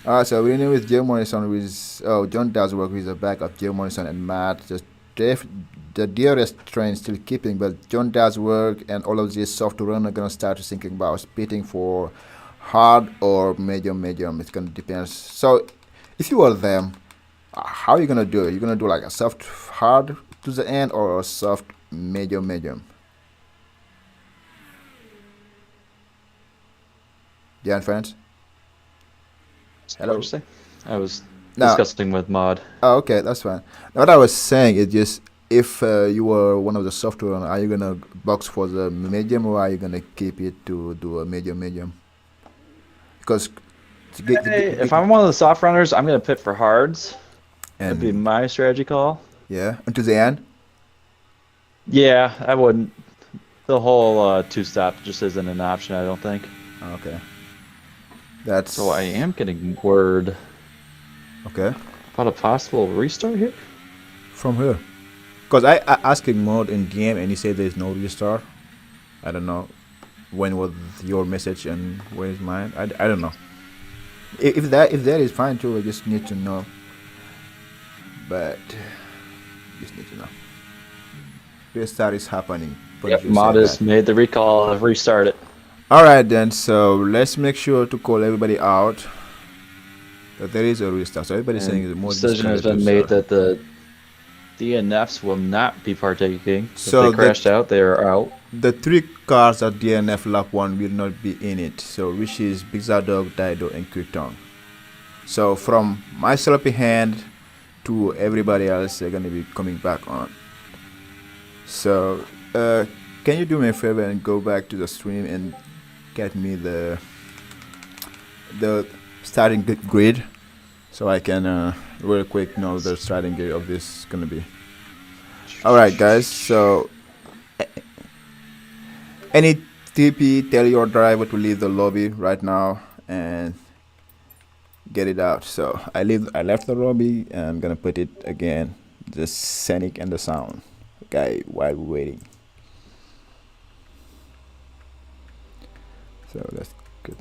So we're in with Joe Morrison with John does work with the back of Joe Morrison and Matt. The DRS train still keeping, but John does work and all of these soft run are gonna start thinking about pitting for hard or medium. It's gonna depend. So if you are them, how are you gonna do it? You're gonna do like a soft hard to the end or a soft medium. Yeah, friends. What did Hello. you say? I was Now, discussing with Mod. oh, okay, that's fine. Now, what I was saying is just if you were one of the software, are you gonna box for the medium or are you gonna keep it to do a medium? Because Hey, if I'm one of the soft runners, I'm going to pit for hards. That'd be and my strategy call. yeah, until the end. Yeah, I wouldn't. The whole two-stop just isn't an option, I don't think. Okay, that's So I am getting word okay about a possible restart here. from here. Because I asking Mod in DM and he said there's no restart. I don't know when was your message and where is mine. I don't know. If that is fine too. I just need to know. But just need to know. Restart is happening. Yep, Mod has made the recall, restart it. Alright then, so let's make sure to call everybody out that there is a restart. So everybody's saying the more decision has been made that the DNFs will not be partaking. So if they crashed out, they are out. The 3 cars at DNF lap 1 will not be in it. So which is Big Dog, Dido and Quick Tongue. So from my sloppy hand to everybody else, they're gonna be coming back on. So can you do me a favor and go back to the stream and get me the starting grid so I can real quick know the starting grid of this gonna be. Alright guys, so any TP, tell your driver to leave the lobby right now and get it out. So I left the lobby and I'm gonna put it again, the scenic and the sound. Okay, while we're waiting. So that's good.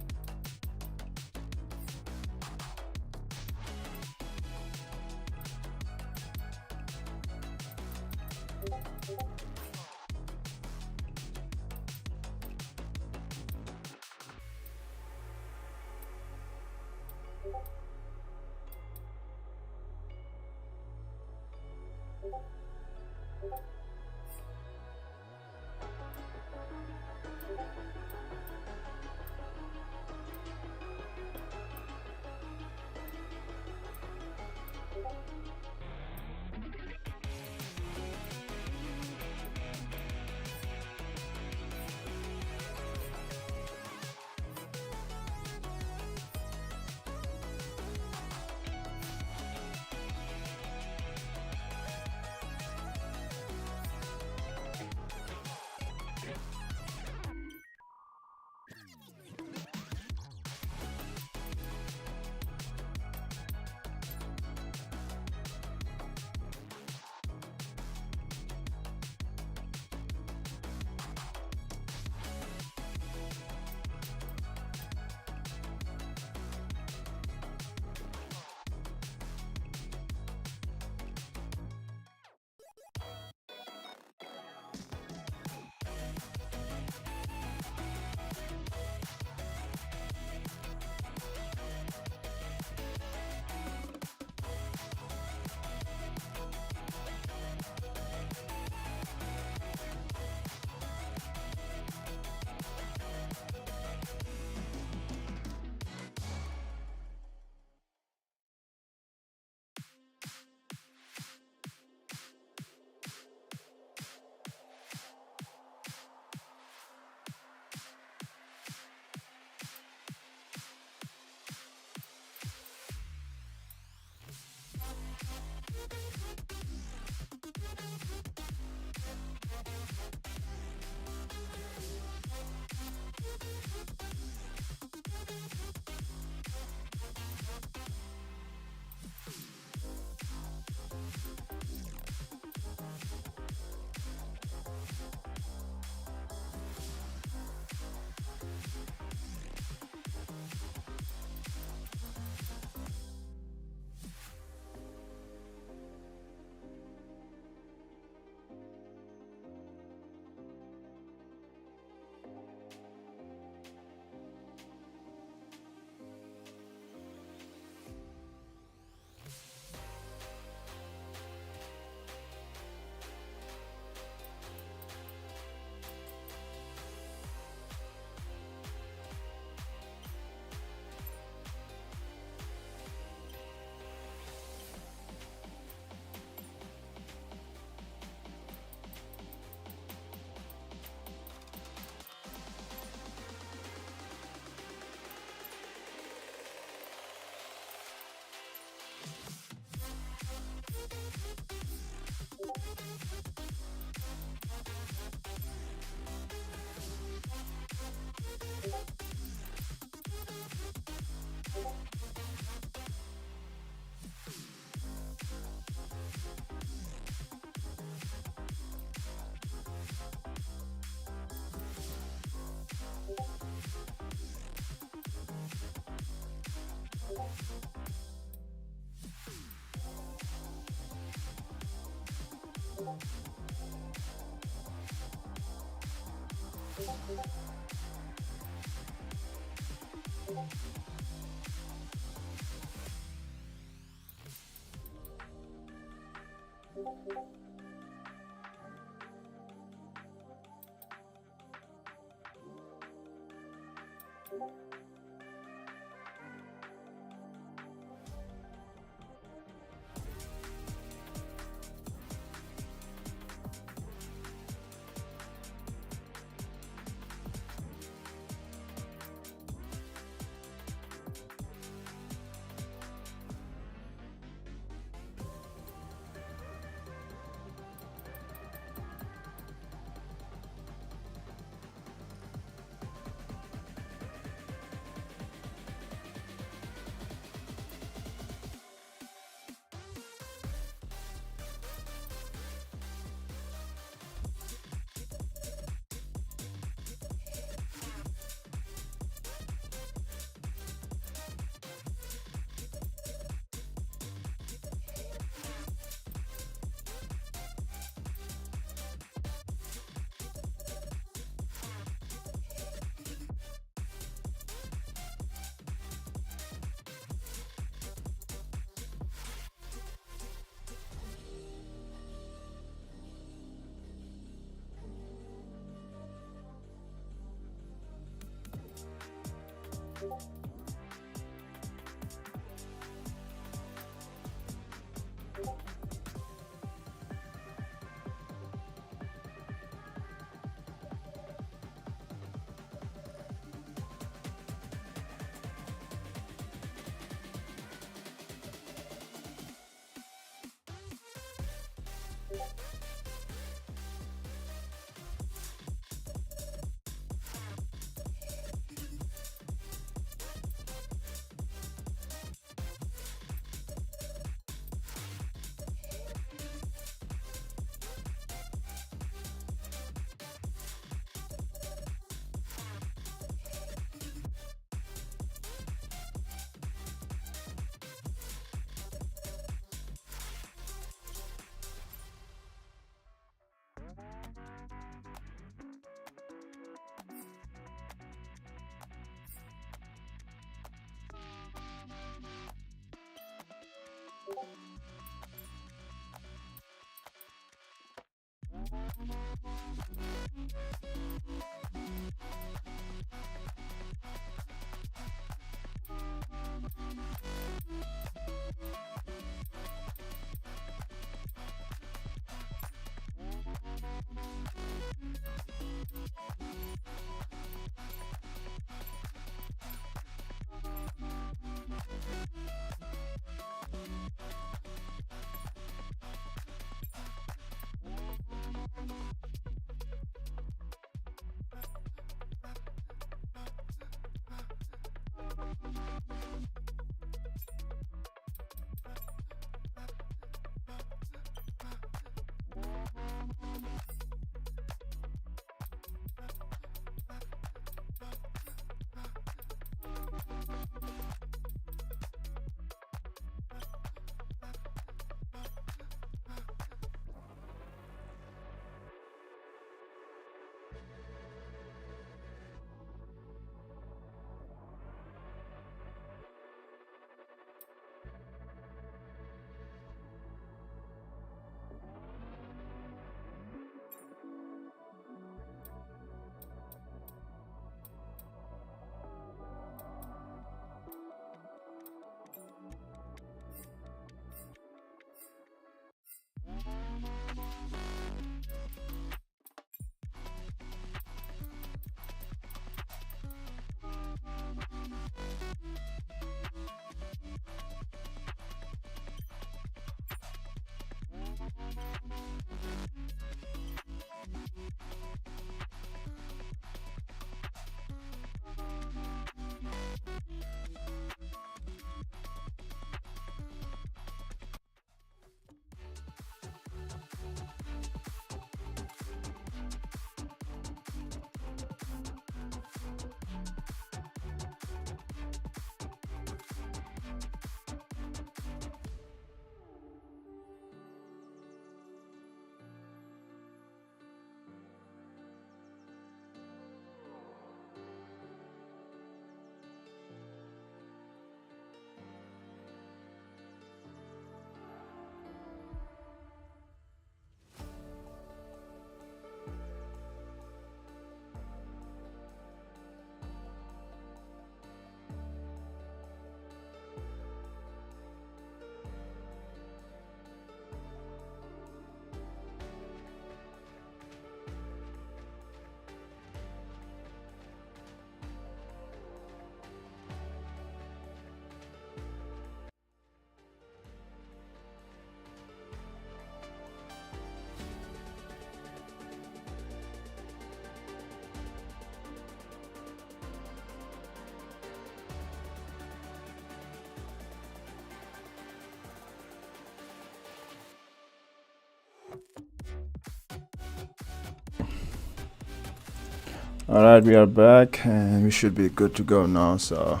Alright, we are back and we should be good to go now. So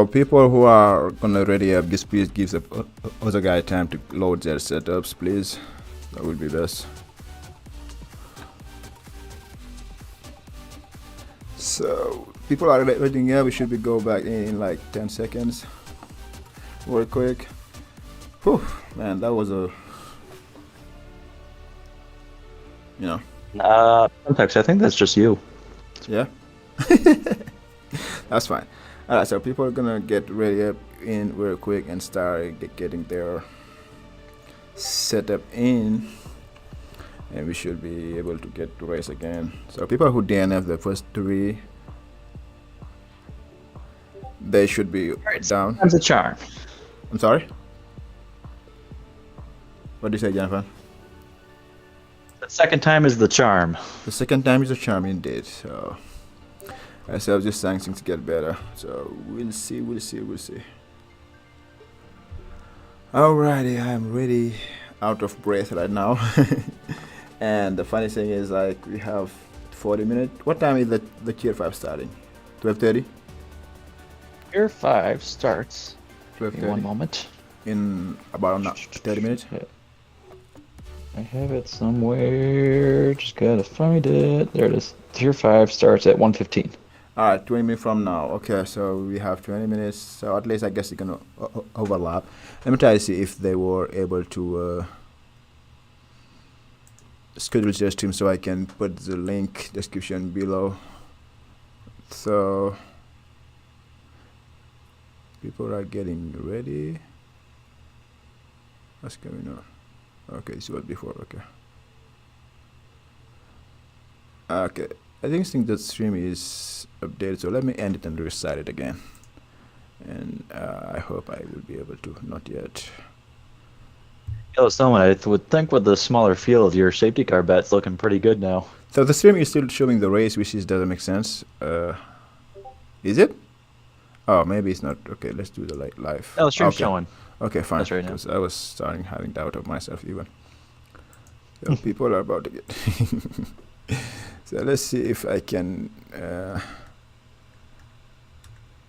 people who are gonna ready up, just please give the other guy time to load their setups, please. That would be best. So people are waiting here. We should be go back in like 10 seconds. Very quick. Whew, man, that was a, you know. Context, I think that's just you. Yeah. That's fine. Alright, so people are gonna get ready up in real quick and start getting their setup in, and we should be able to get to race again. So people who DNF the first 3, they should be down. That's a charm. I'm sorry? What did you say, Jonathan? The second time is the charm. The second time is a charm indeed. So I was just saying things get better. So we'll see. Alrighty, I'm really out of breath right now. And the funny thing is, like, we have 40 minutes. What time is the tier 5 starting? 12:30? Tier 5 starts. 12:30. One moment. In about 30 minutes. I have it somewhere. Just gotta find it. There it is. Tier 5 starts at 1:15. Alright, 20 minutes from now. Okay, so we have 20 minutes. So at least I guess it's gonna overlap. Let me try to see if they were able to schedule their stream so I can put the link description below. So people are getting ready. What's going on? Okay, this was before. Okay, I think the stream is updated, so let me end it and restart it again, and I hope I will be able to. Not yet. Someone, I would think with the smaller field, your safety car bet's looking pretty good now. So the stream is still showing the race, which doesn't make sense. Is it? Oh, maybe it's not. Okay, let's do the live. Oh, the stream's showing. Okay, fine. That's right now. Because I was starting having doubt of myself even. So people are about to get. So let's see if I can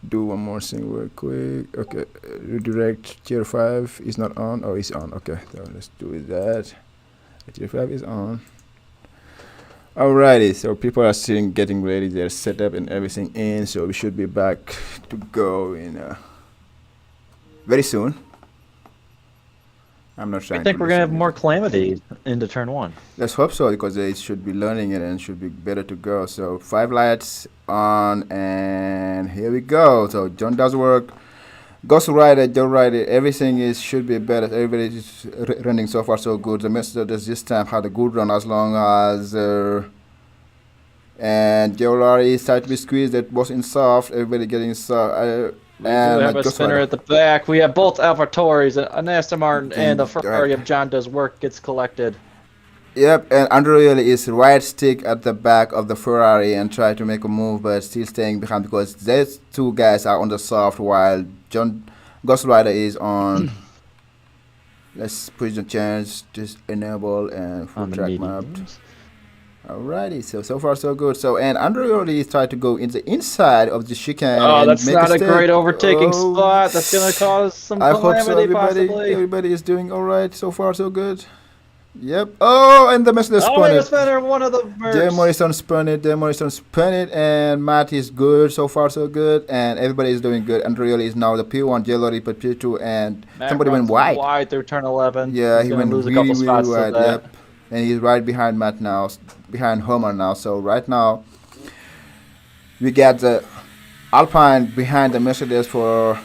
do one more thing real quick. Okay, redirect tier 5 is not on. Oh, it's on. Okay, so let's do that. Tier 5 is on. Alrighty, so people are sitting, getting ready, their setup and everything in. So we should be back to go in very soon. I'm not trying. I think we're gonna have more calamity into turn 1. Let's hope so, because they should be learning it and should be better to go. So 5 lights on, and here we go. So John does work. Ghost Rider, Jlowry, everything should be better. Everybody is running so far so good. The Mercedes this time had a good run, as long as and Jlowry started to be squeezed. It was in soft. Everybody getting soft. We have a spinner at the back. We have both AlphaTauris, an Aston Martin, and a Ferrari of John Does Work gets collected. Yep, and Andrew is right stick at the back of the Ferrari and try to make a move, but still staying behind because these 2 guys are on the soft while Ghost Rider is on. Let's push the chance, just enable and full track mapped. Alrighty, so far so good. So, and Andrew is trying to go in the inside of the chicane. Oh, that's not a great overtaking spot. That's gonna cause some calamity. Everybody is doing alright. So far so good. Yep. Oh, and the Mercedes spun it. One of the Jay Morrison spun it. And Matt is good. So far so good. And everybody is doing good. Andrew is now the P1, Jlowry P2, and Matt somebody went wide. Wide through turn 11. Yeah, he went lose a really, couple spots really wide. Yep. And he's right behind Matt now, behind Homer now. So right now, we got the Alpine behind the Mercedes for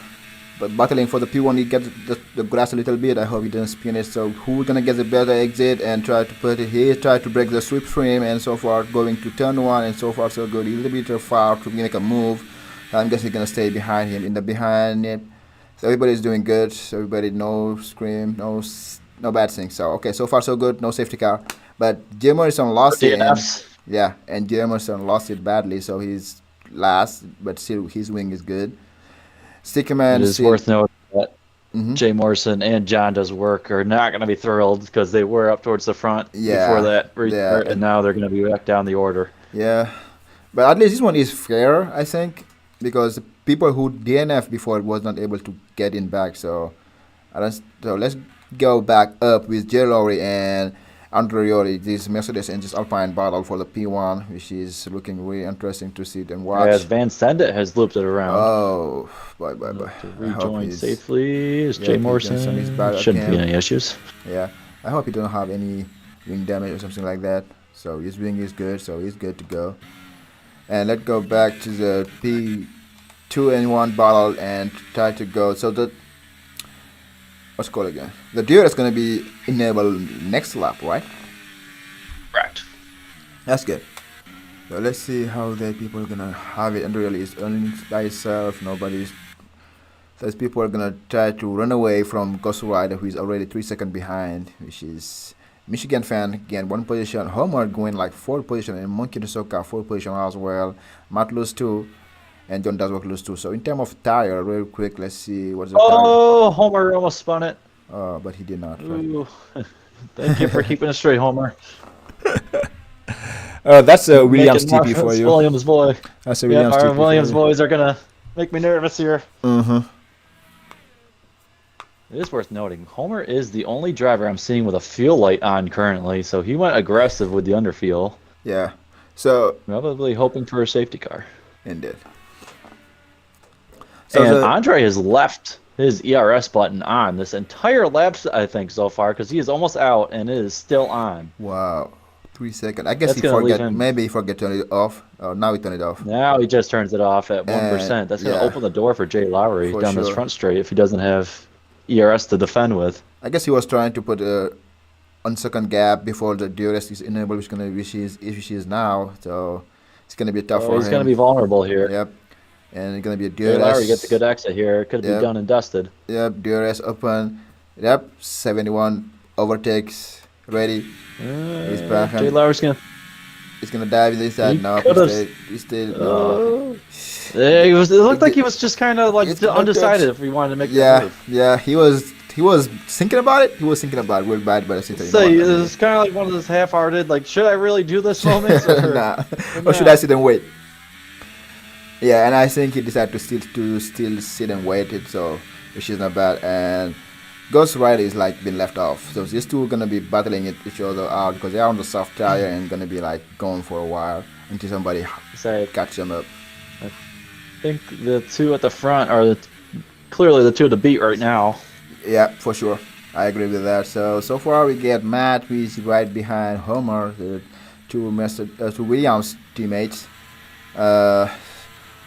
battling for the P1. He gets the grass a little bit. I hope he doesn't spin it. So who's gonna get the better exit and try to put it here? Try to break the sweep frame and so far going to turn 1 and so far so good. He's a little bit far to make a move. I'm guessing he's gonna stay behind him in the behind it. So everybody's doing good. So everybody no scream, no bad thing. So okay, so far so good. No safety car, but Jay Morrison lost it. Yeah, and Jay Morrison lost it badly. So he's last, but still his wing is good. Stickerman it is worth noting that Jay Morrison and John does work are not going to be thrilled because they were up towards the front before Yeah, that yeah, restart, and now they're going to be back down the order. yeah. But at least this one is fair, I think, because the people who DNF before was not able to get in back. So, so let's go back up with Jlowry and Andreoli, this Mercedes and this Alpine battle for the P1, which is looking really interesting to see and watch. As Van Sendit has looped it around. Oh, bye. To I hope rejoin he's, safely is yeah, Jay Pete Morrison. Johnson is back Shouldn't be again. any issues. Yeah, I hope he don't have any wing damage or something like that. So his wing is good, so he's good to go. And let's go back to the P2 and 1 battle and try to go. So the what's it called again? The duel is gonna be enabled next lap, right? Correct. That's good. So let's see how the people are gonna have it. And really, is only by itself. Nobody's. Those people are gonna try to run away from Ghost Rider, who is already 3 seconds behind, which is Michigan fan again 1 position. Homer going like 4 position, and Monkey Soka 4 position as well. Matt lose 2, and John Daswork lose 2. So in terms of tire, real quick, let's see what's the tire. Oh, Homer almost spun it. But he did not. Right? Ooh. Thank you for keeping it straight, Homer. That's a Williams Making TP for Marcus you. Williams boy. That's a Yeah, Williams our TP Williams for you. boys are gonna make me nervous here. Mm-hmm. It is worth noting, Homer is the only driver I'm seeing with a fuel light on currently, so he went aggressive with the underfuel. Yeah. So Probably hoping for a safety car. indeed. So And Andre has left his ERS button on this entire lap, I think, so far, because he is almost out and it is still on. wow, 3 seconds. I guess That's he gonna leave forget. him. Maybe he forget to turn it off. Oh, now he turn it off. Now he just turns it off at 1%. That's going to yeah. open the door for Jay Lowry For down this sure. front straight if he doesn't have ERS to defend with. I guess he was trying to put a 1 second gap before the DRS is enabled, which is now. So it's gonna be tough for him. He's going to be vulnerable here. Yep. And it's gonna be a Jay DRS. Lowry gets a good exit here. It could Yep. be done and dusted. Yep. DRS open. Yep. 71 overtakes ready. He's back. Jay Lowry's going to... He's gonna dive in this side He now. could've- He stayed. Yeah, it looked like he was just kind of like It's undecided overtakes. if he wanted to make the Yeah. move. Yeah. He was thinking about it. He was thinking about it real bad, but I said, So it was kind of like one of those half-hearted, like, should I really do this moments? Or, nah. or Or should not? I sit and wait? Yeah, and I think he decided to still sit and wait it, so which is not bad. And Ghost Rider is like been left off, so these two are gonna be battling each other out because they're on the soft tire and gonna be like going for a while until somebody So catch them up. I think the two at the front are clearly the two to beat right now. Yeah, for sure. I agree with that. So far we get Matt, who is right behind Homer, the two Williams teammates.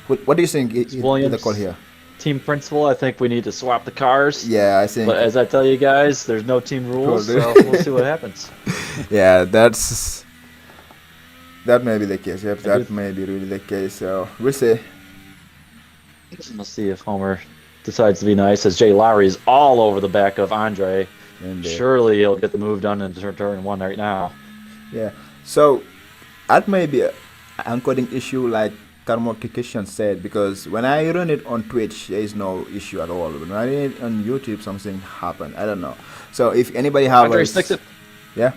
What do you think is the call here? Team principal, I think we need to swap the cars. Yeah, I think. But as I tell you guys, there's no team rules, Cool, so dude. we'll see what happens. Yeah, that may be the case. Yep, that may be really the case. So we'll see. We'll see if Homer decides to be nice, as Jay Lowry is all over the back of Andre. And, Surely he'll get the move done in turn one right now. yeah. So that may be an encoding issue, like Thermokication said, because when I run it on Twitch, there is no issue at all. When I run it on YouTube, something happened. I don't know. So if anybody have Andre sticks it. yeah.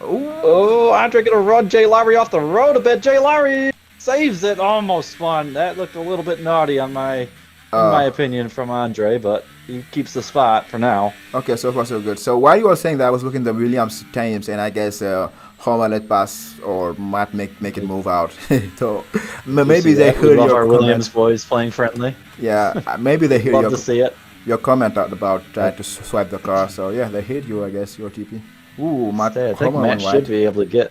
Oh, Andre gonna run Jay Lowry off the road a bit. Jay Lowry saves it, almost spun. That looked a little bit naughty in my opinion from Andre, but he keeps the spot for now. Okay, so far so good. So while you were saying that, I was looking at the Williams times, and I guess Homer let pass or might make it move out. So maybe they We heard love your our comment. Williams boys playing friendly. Yeah, maybe they hear Love to see it. your comment about trying to swipe the car. So yeah, they hit you, I guess, your TP. Ooh, Matt. I think Homer Matt went should wide. be able to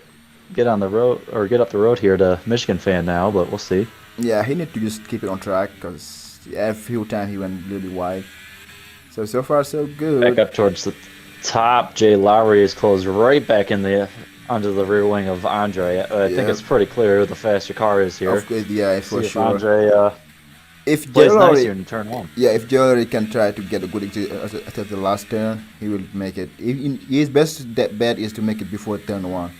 get on the road or get up the road here to Michigan fan now, but we'll see. Yeah, he need to just keep it on track because a few times he went really wide. So far so good. Back up towards the top. Jay Lowry is closed right back under the rear wing of Andre. I think it's pretty clear who the faster car is here. Of course, yeah, for See if sure. Andre If plays nice Jlowry, here in turn one. yeah, if Jlowry can try to get a good exit at the last turn, he will make it. His best bet is to make it before turn one,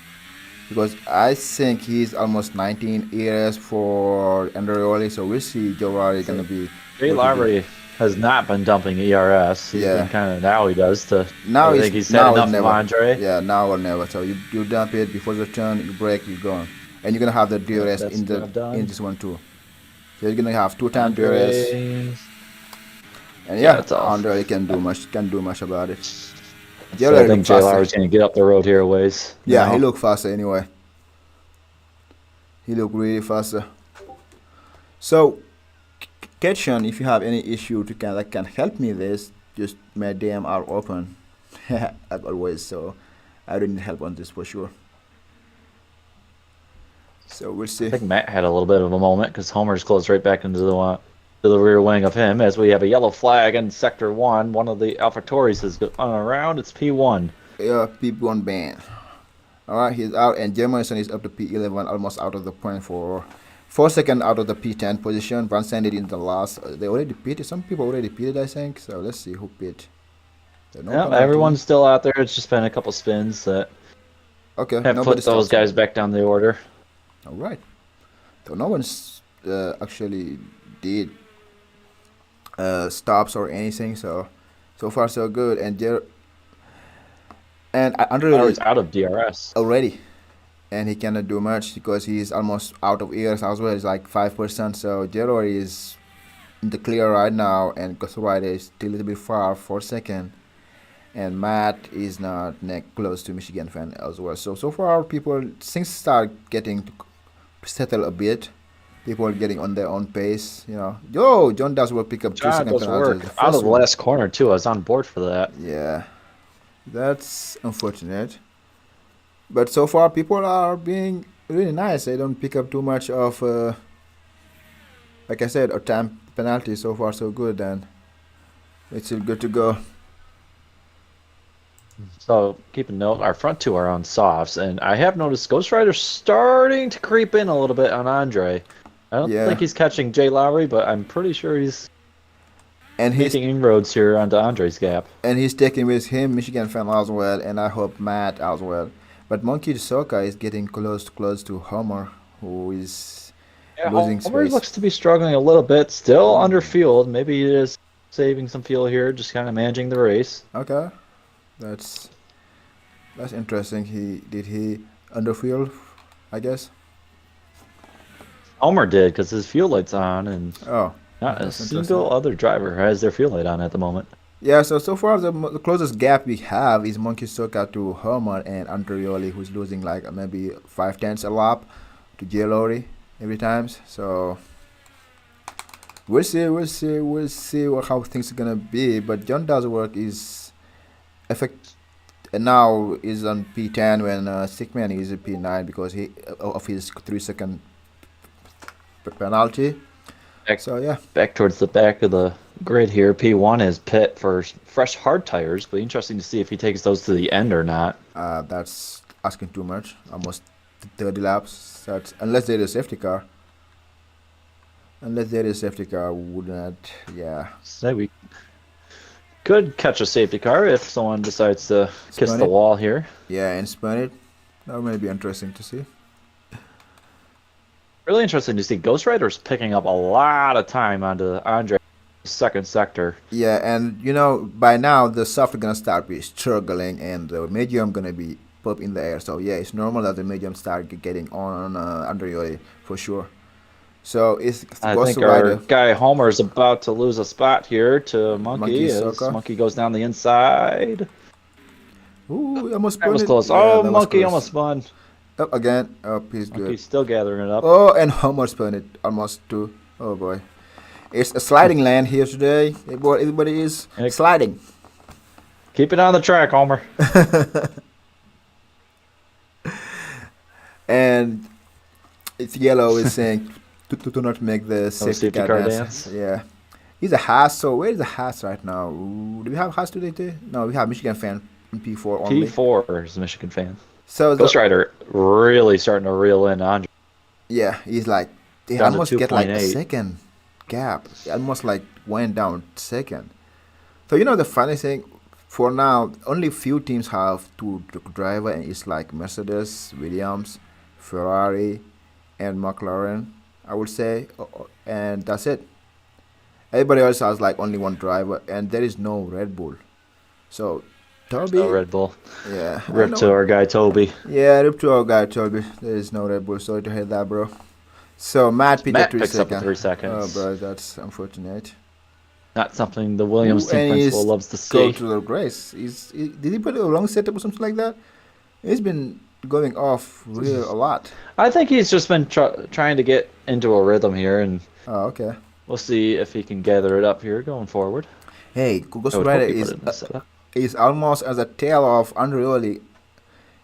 because I think he's almost 19 years for Andreoli. So we'll see Jlowry gonna be. Jay Lowry has not been dumping ERS. He's Yeah. been kind of now he does to. Now I it's think he's had now or enough of never. Andre. Yeah, now or never. So you dump it before the turn, you break, you're gone, and you're gonna have the Yep, DRS that's in the job in done. this one too. So you're gonna have 2 time DRS, Andre. and Yeah, yeah, it's all. Andre can do much about it. So I Jlowry look think faster. Jlowry's going to get up the road here a ways Yeah, he now. look faster anyway. He look really faster. So, Ketchon, if you have any issue to that can help me this, just my DM are open, as always. So, I don't need help on this for sure. So we'll I see. think Matt had a little bit of a moment because Homer's closed right back into the rear wing of him as we have a yellow flag in Sector 1. One of the AlphaTauris has gone around. It's P1. Yeah, P1 ban. Alright, he's out, and Jamerson is up to P11, almost out of the point for 4 seconds out of the P10 position. Van Sanded in the last. They already pitted. Some people already pitted, I think. So let's see who pit. No everyone's still out there. It's just been a couple spins that have put those guys back down the order. Alright. So no one's actually did stops or anything. So far so good. And Andre is out of DRS already, and he cannot do much because he's almost out of ears as well. It's like 5%. So Jlowry is in the clear right now, and Ghost Rider is still a little bit far for second, and Matt is not close to Michigan fan as well. So far things start getting to settle a bit. People are getting on their own pace. John does will pick up 2 second penalties. Out of the last corner too. I was on board for that. Yeah. That's unfortunate. But so far, people are being really nice. They don't pick up too much of, like I said, a time penalty. So far, so good. And it's still good to go. So keep a note, our front two are on softs. And I have noticed Ghost Rider starting to creep in a little bit on Andre. I don't think he's catching Jlowry, but I'm pretty sure he's making inroads here onto Andre's gap. And he's taking with him Michigan fan as well, and I hope Matt as well. But Monkey Soka is getting close to Homer, who is losing space. Homer looks to be struggling a little bit, still under fuel. Maybe he is saving some fuel here, just kind of managing the race. Okay, that's interesting. Did he under fuel, I guess. Homer did because his fuel light's on, and not a That's single other driver has their fuel light on at the moment. Yeah, so far the closest gap we have is Monkey Soka to Homer and Andrioli, who's losing like maybe 5/10 a lap to Jlowry every time. So we'll see how things are gonna be. But John does work is now is on P10 when Stickman is a P9 because of his 3 second penalty. Back towards the back of the grid here. P1 is pit for fresh hard tires. But interesting to see if he takes those to the end or not. That's asking too much. Almost 30 laps. Unless there is a safety car. Would not. Yeah. So we could catch a safety car if someone decides to kiss the wall here. Yeah, and spin it. That may be interesting to see. Really interesting to see. Ghost Rider's picking up a lot of time onto Andre's second sector. Yeah, and by now the soft gonna start be struggling, and the medium gonna be up in the air. So yeah, it's normal that the medium start getting on Andrioli for sure. So I think our guy Homer's about to lose a spot here to Monkey. Monkey goes down the inside. Ooh, almost that was close. Yeah, Monkey almost spun. Up again. He's good. He's still gathering it up. Oh, and Homer spun it almost too. Oh boy, it's a sliding land here today. Everybody is sliding. Keep it on the track, Homer. And it's yellow is saying to not make the safety car dance. Yeah, he's a Haas. So where is the Haas right now? Ooh, do we have Haas today? No, we have Michigan fan in P4 only. P4 is a Michigan fan. So Ghost Rider really starting to reel in Andre. Yeah, he's like they almost get like a second gap. He almost like went down second. So the funny thing, for now, only few teams have two driver, and it's like Mercedes, Williams, Ferrari, and McLaren, I would say, and that's it. Everybody else has like only one driver, and there is no Red Bull. So There's no Toby, Red Bull. yeah, I Rip to know. our guy Toby. Yeah, rip to our guy Toby. There is no Red Bull. Sorry to hear that, bro. So Matt pitted Matt three picks up the second. 3 Oh, seconds. bro, that's unfortunate. Not something the Williams Ooh, team and principal he's loves to go see. to the race. Did he put a long setup or something like that? He's been going off real a lot. I think he's just been trying to get into a rhythm here, and Oh, okay. we'll see if he can gather it up here going forward. Hey, I Ghost would Rider hope he put it in the setup. is almost as a tail of Unreally.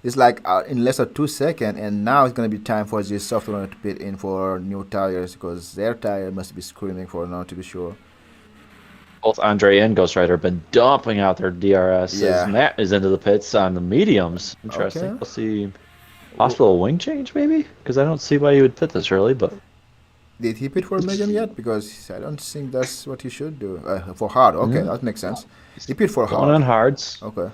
It's like in less than 2 seconds, and now it's gonna be time for this software to put in for new tires because their tire must be screaming for now to be sure. Both Andre and Ghost Rider have been dumping out their DRS Yeah. as Matt is into the pits on the mediums. Interesting. Okay. We'll see. Possible wing change, maybe? Because I don't see why you would pit this early, but Did he pit for medium yet? Because I don't think that's what he should do. For hard, okay, Yeah. that makes sense. He pit for going on hard. hards. Okay.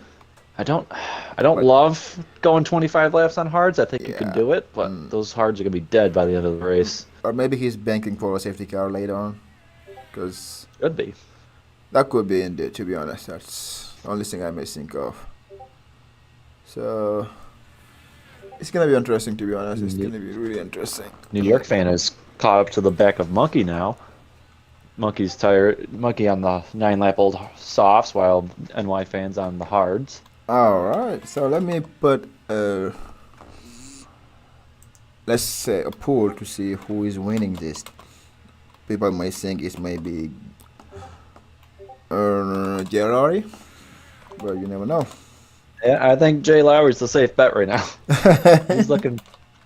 I don't But- love going 25 laps on hards. I think you can Yeah. do it, but those hards are gonna be dead by the end of the race. Or maybe he's banking for a safety car later on. Because Could be. that could be in there, to be honest. That's the only thing I may think of. So it's gonna be interesting, to be honest. It's gonna be really interesting. New York fan is caught up to the back of Monkey now. Monkey on the 9-lap-old softs, while NY fans on the hards. Alright, so let me put let's say a poll to see who is winning this. People might think it may be Jlowry, but you never know. Yeah, I think Jlowry's the safe bet right now. He's looking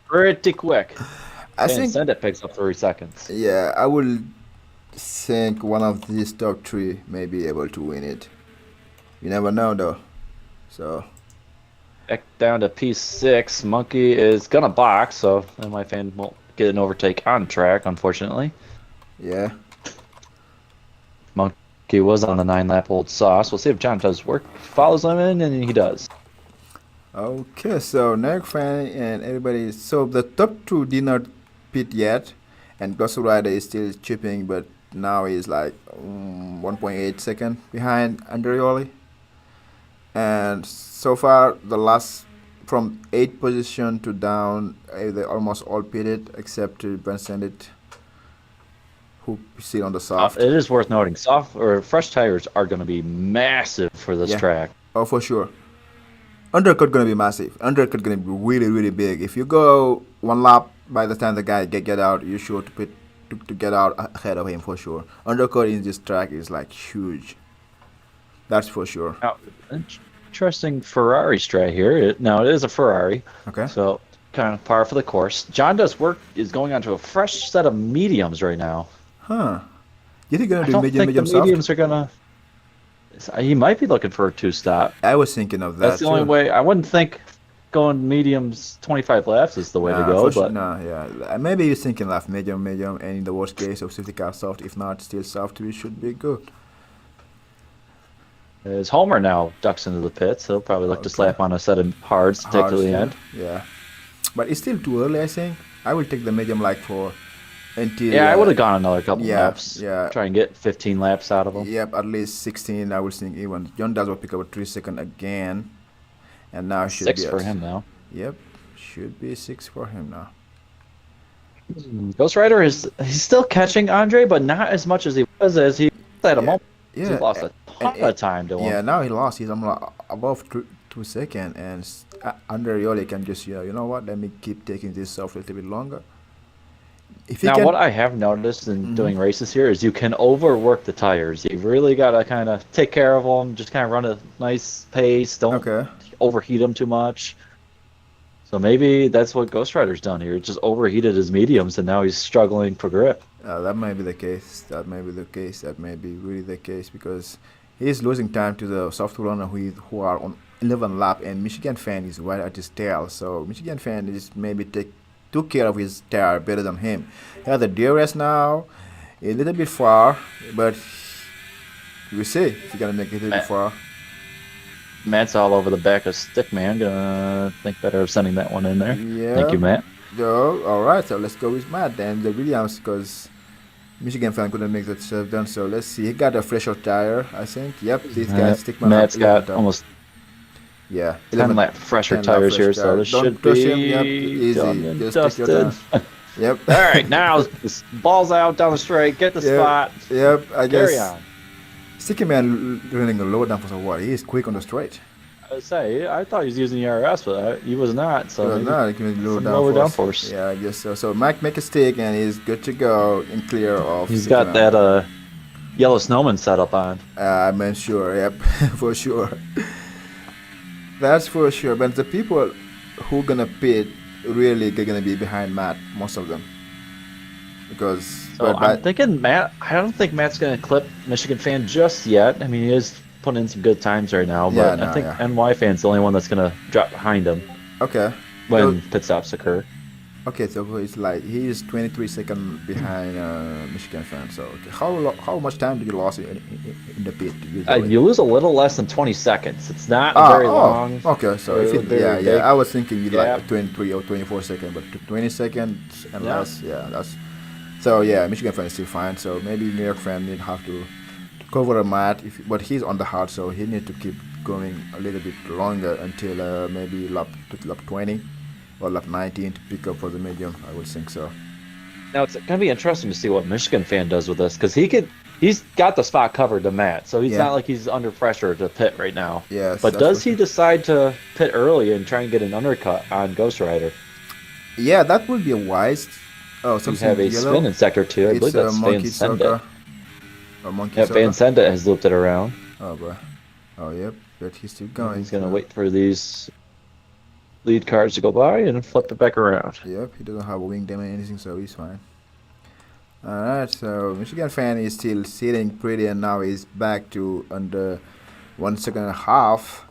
pretty quick. I And think, Send It picks up 3 seconds. yeah, I will think one of these top three may be able to win it. You never know though. So Back down to P6. Monkey is gonna box, so NY fan won't get an overtake on track, unfortunately. yeah. Monkey was on the 9-lap-old sauce. We'll see if John does work. Follows him in, and he does. Okay, so Nerg fan and everybody. So the top two did not pit yet, and Ghost Rider is still chipping, but now he's like 1.8 second behind Andreoli. And so far, the last from 8th position to down, they almost all pitted except Vincent, who still on the soft. It is worth noting, soft or fresh tires are going to be massive for this Yeah. track. Oh, for sure. Undercut gonna be massive. Undercut gonna be really, really big. If you go one lap, by the time the guy get out, you're sure to pit to get out ahead of him for sure. Undercut in this track is like huge. That's for sure. Now, interesting Ferrari strat here. Now, it is a Ferrari, Okay. so kind of par for the course. John Does Work is going on to a fresh set of mediums right now. Huh. You think gonna I do don't medium, think the medium, soft? mediums are going to... He might be looking for a 2-stop. I was thinking of that. That's the only way. I wouldn't think going mediums 25 laps is the way to go, but no, yeah. Maybe you're thinking left medium, medium, and in the worst case of safety car soft. If not, still soft, we should be good. as Homer now ducks into the pits, he'll probably look to Okay. slap on a set of hards to take to the end. Yeah. But it's still too early, I think. I will take the medium like for until. Yeah, I would have gone another couple yeah, laps. yeah. Try and get 15 laps out of him. Yep, at least 16. I would think even John Does will pick up a 3 second again, and now should 6 be for a- him now. Yep, should be 6 for him now. Ghost Rider he's still catching Andre, but not as much as he was as he at a moment. Yeah, He lost a ton of time to him. yeah. Now he lost. He's above 2 seconds, and under Yoli can just you know what? Let me keep taking this off a little bit longer. If he Now, can, what I have noticed in doing races here is you can overwork the tires. You really got to kind of take care of them, just kind of run a nice pace. Don't okay. overheat them too much. So maybe that's what Ghost Rider's done here. Just overheated his mediums, and now he's struggling for grip. That may be the case. That may be the case. That may be really the case because he's losing time to the soft runner who are on 11 lap, and Michigan fan is right at his tail. So Michigan fan is maybe took care of his tire better than him. He has the DRS now, a little bit far, but we'll see if he's gonna make it a little bit far. Matt's all over the back of Stickman. Gonna think better of sending that one in there. Yeah. Thank you, Matt. So, all right. So let's go with Matt then the Williams because Michigan fan couldn't make that serve done, so let's see. He got a fresher tire, I think. Yep, these guys Yep. stick my Matt's got almost yeah, 10 lap fresher 10 lap tires fresh here, tire. so this Don't should touch be him. Yep, easy. done and Just take your dusted. time. Yep. All right, now this ball's out down the straight. Get the spot. Yep, I Carry guess. on. Sticky Man running a low downforce of what? He is quick on the straight. I would say I thought he was using ERS, but he was not. So maybe No, he can low some downforce. lower downforce. Yeah, I guess so. So Mike make a stick and he's good to go and clear off. He's Sticky got Man. that yellow snowman setup on. I mean, sure, yep, for sure. That's for sure. But the people who gonna pit really gonna be behind Matt, most of them, because. So I'm thinking Matt. I don't think Matt's gonna clip Michigan fan just yet. I mean, he is putting in some good times right now, but I think NY fan's the only one that's gonna drop behind him. Okay. When pit stops occur. Okay, so it's like he is 23 seconds behind Michigan fan. So okay. How much time did you lose in the pit? You lose a little less than 20 seconds. It's not very long. Okay, so if it, I was thinking you like 23 or 24 seconds, but 20 seconds and less. Yeah, that's. So yeah, Michigan fan is still fine. So maybe New York fan need have to cover a mat, but he's on the hard, so he need to keep going a little bit longer until maybe lap 20 or lap 19 to pick up for the medium. I would think so. Now it's gonna be interesting to see what Michigan fan does with this, because he's got the spot covered to Matt, so he's not like he's under pressure to pit right now. Yes. But does he decide to pit early and try and get an undercut on Ghost Rider? Yeah, that would be a wise. Oh, something have a yellow. spin in sector 2. I believe that's Van Sendit. Yeah, Van Sendit has looped it around. Oh, boy. Oh, yep. But he's still going. He's going to wait for these lead cars to go by and flip it back around. Yep, he doesn't have a wing damage or anything, so he's fine. Alright, so Michigan fan is still sitting pretty, and now he's back to under 1 second and a half.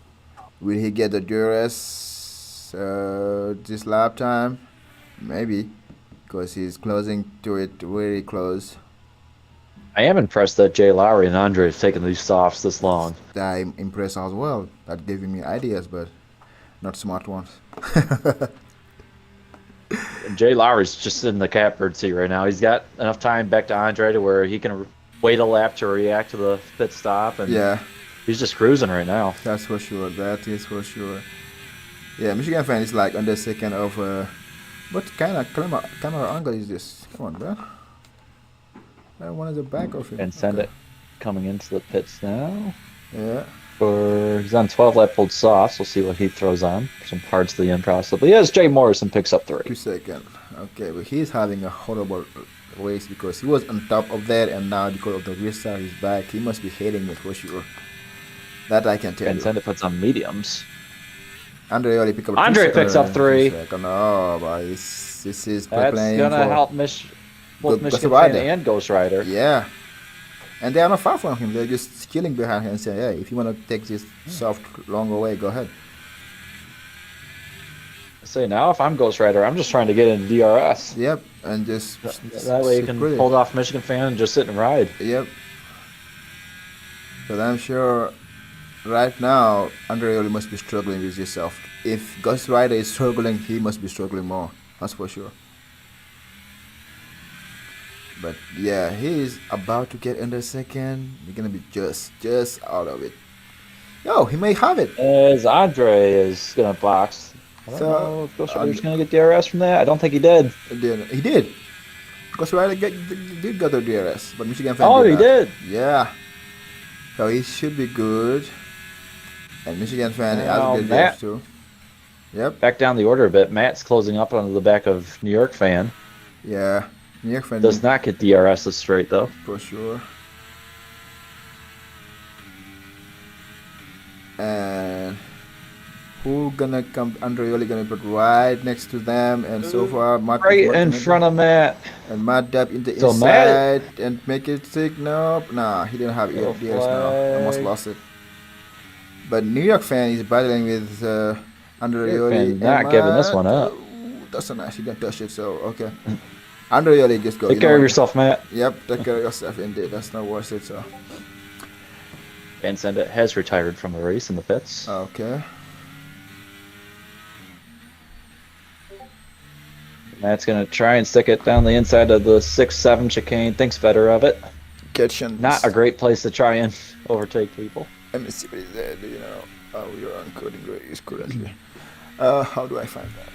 Will he get the DRS this lap time? Maybe, because he's closing to it very close. I am impressed that Jlowry and Andre have taken these softs this long. I'm impressed as well. That gave me ideas, but not smart ones. Jlowry's just in the catbird seat right now. He's got enough time back to Andre to where he can wait a lap to react to the pit stop, and he's just cruising right now. That's for sure. That is for sure. Yeah, Michigan fan is like under second of. What kind of camera angle is this? Come on, man. I wanted the back of it. And send it coming into the pits now. Yeah. He's on 12 lap full softs. We'll see what he throws on. Some parts to the end possibly. Yes, Jay Morrison picks up 3. 2 seconds. Okay, but he's having a horrible race because he was on top of that, and now because of the restart he's back. He must be hating it for sure. That I can tell you. And send it puts on mediums. Andre already picked up. Andre picks up 3. Oh, boy, this is that's gonna help both Michigan fan and Ghost Rider. Yeah, and they are not far from him. They're just chilling behind him and saying, "Hey, if you want to take this soft, longer way, go ahead." Say now, if I'm Ghost Rider, I'm just trying to get into DRS. Yep, and just that way you can hold off Michigan fan and just sit and ride. Yep. But I'm sure. Right now, Andre really must be struggling with yourself. If Ghost Rider is struggling, he must be struggling more. That's for sure. But yeah, he is about to get under second. He's gonna be just out of it. Yo, he may have it. As Andre is gonna box. I don't know if Ghost Rider's gonna get DRS from that. I don't think he did. He did. Ghost Rider did get the DRS, but Michigan fan. Oh, he did. Yeah. So he should be good. And Michigan fan has a good DRS too. Yep. Back down the order a bit. Matt's closing up on the back of New York fan. Yeah. New York fan does not get DRS this straight though. For sure. And who gonna come? Andre really gonna put right next to them, and so far Matt right in front of Matt. And Matt dab in the inside and make it sick. Nope. Nah, he didn't have DRS now. Almost lost it. But New York fan is battling with Andre really. Not giving this one up. That's a nice. He didn't touch it, so okay. Andre really just go. Take care of yourself, Matt. Yep, take care of yourself indeed. That's not worth it, so. Van Sendit has retired from the race in the pits. Okay. Matt's gonna try and stick it down the inside of the 6-7 chicane. Thinks better of it. Kitchen. Not a great place to try and overtake people. Let me see what is there. Do you know how your encoding rate is currently? How do I find that?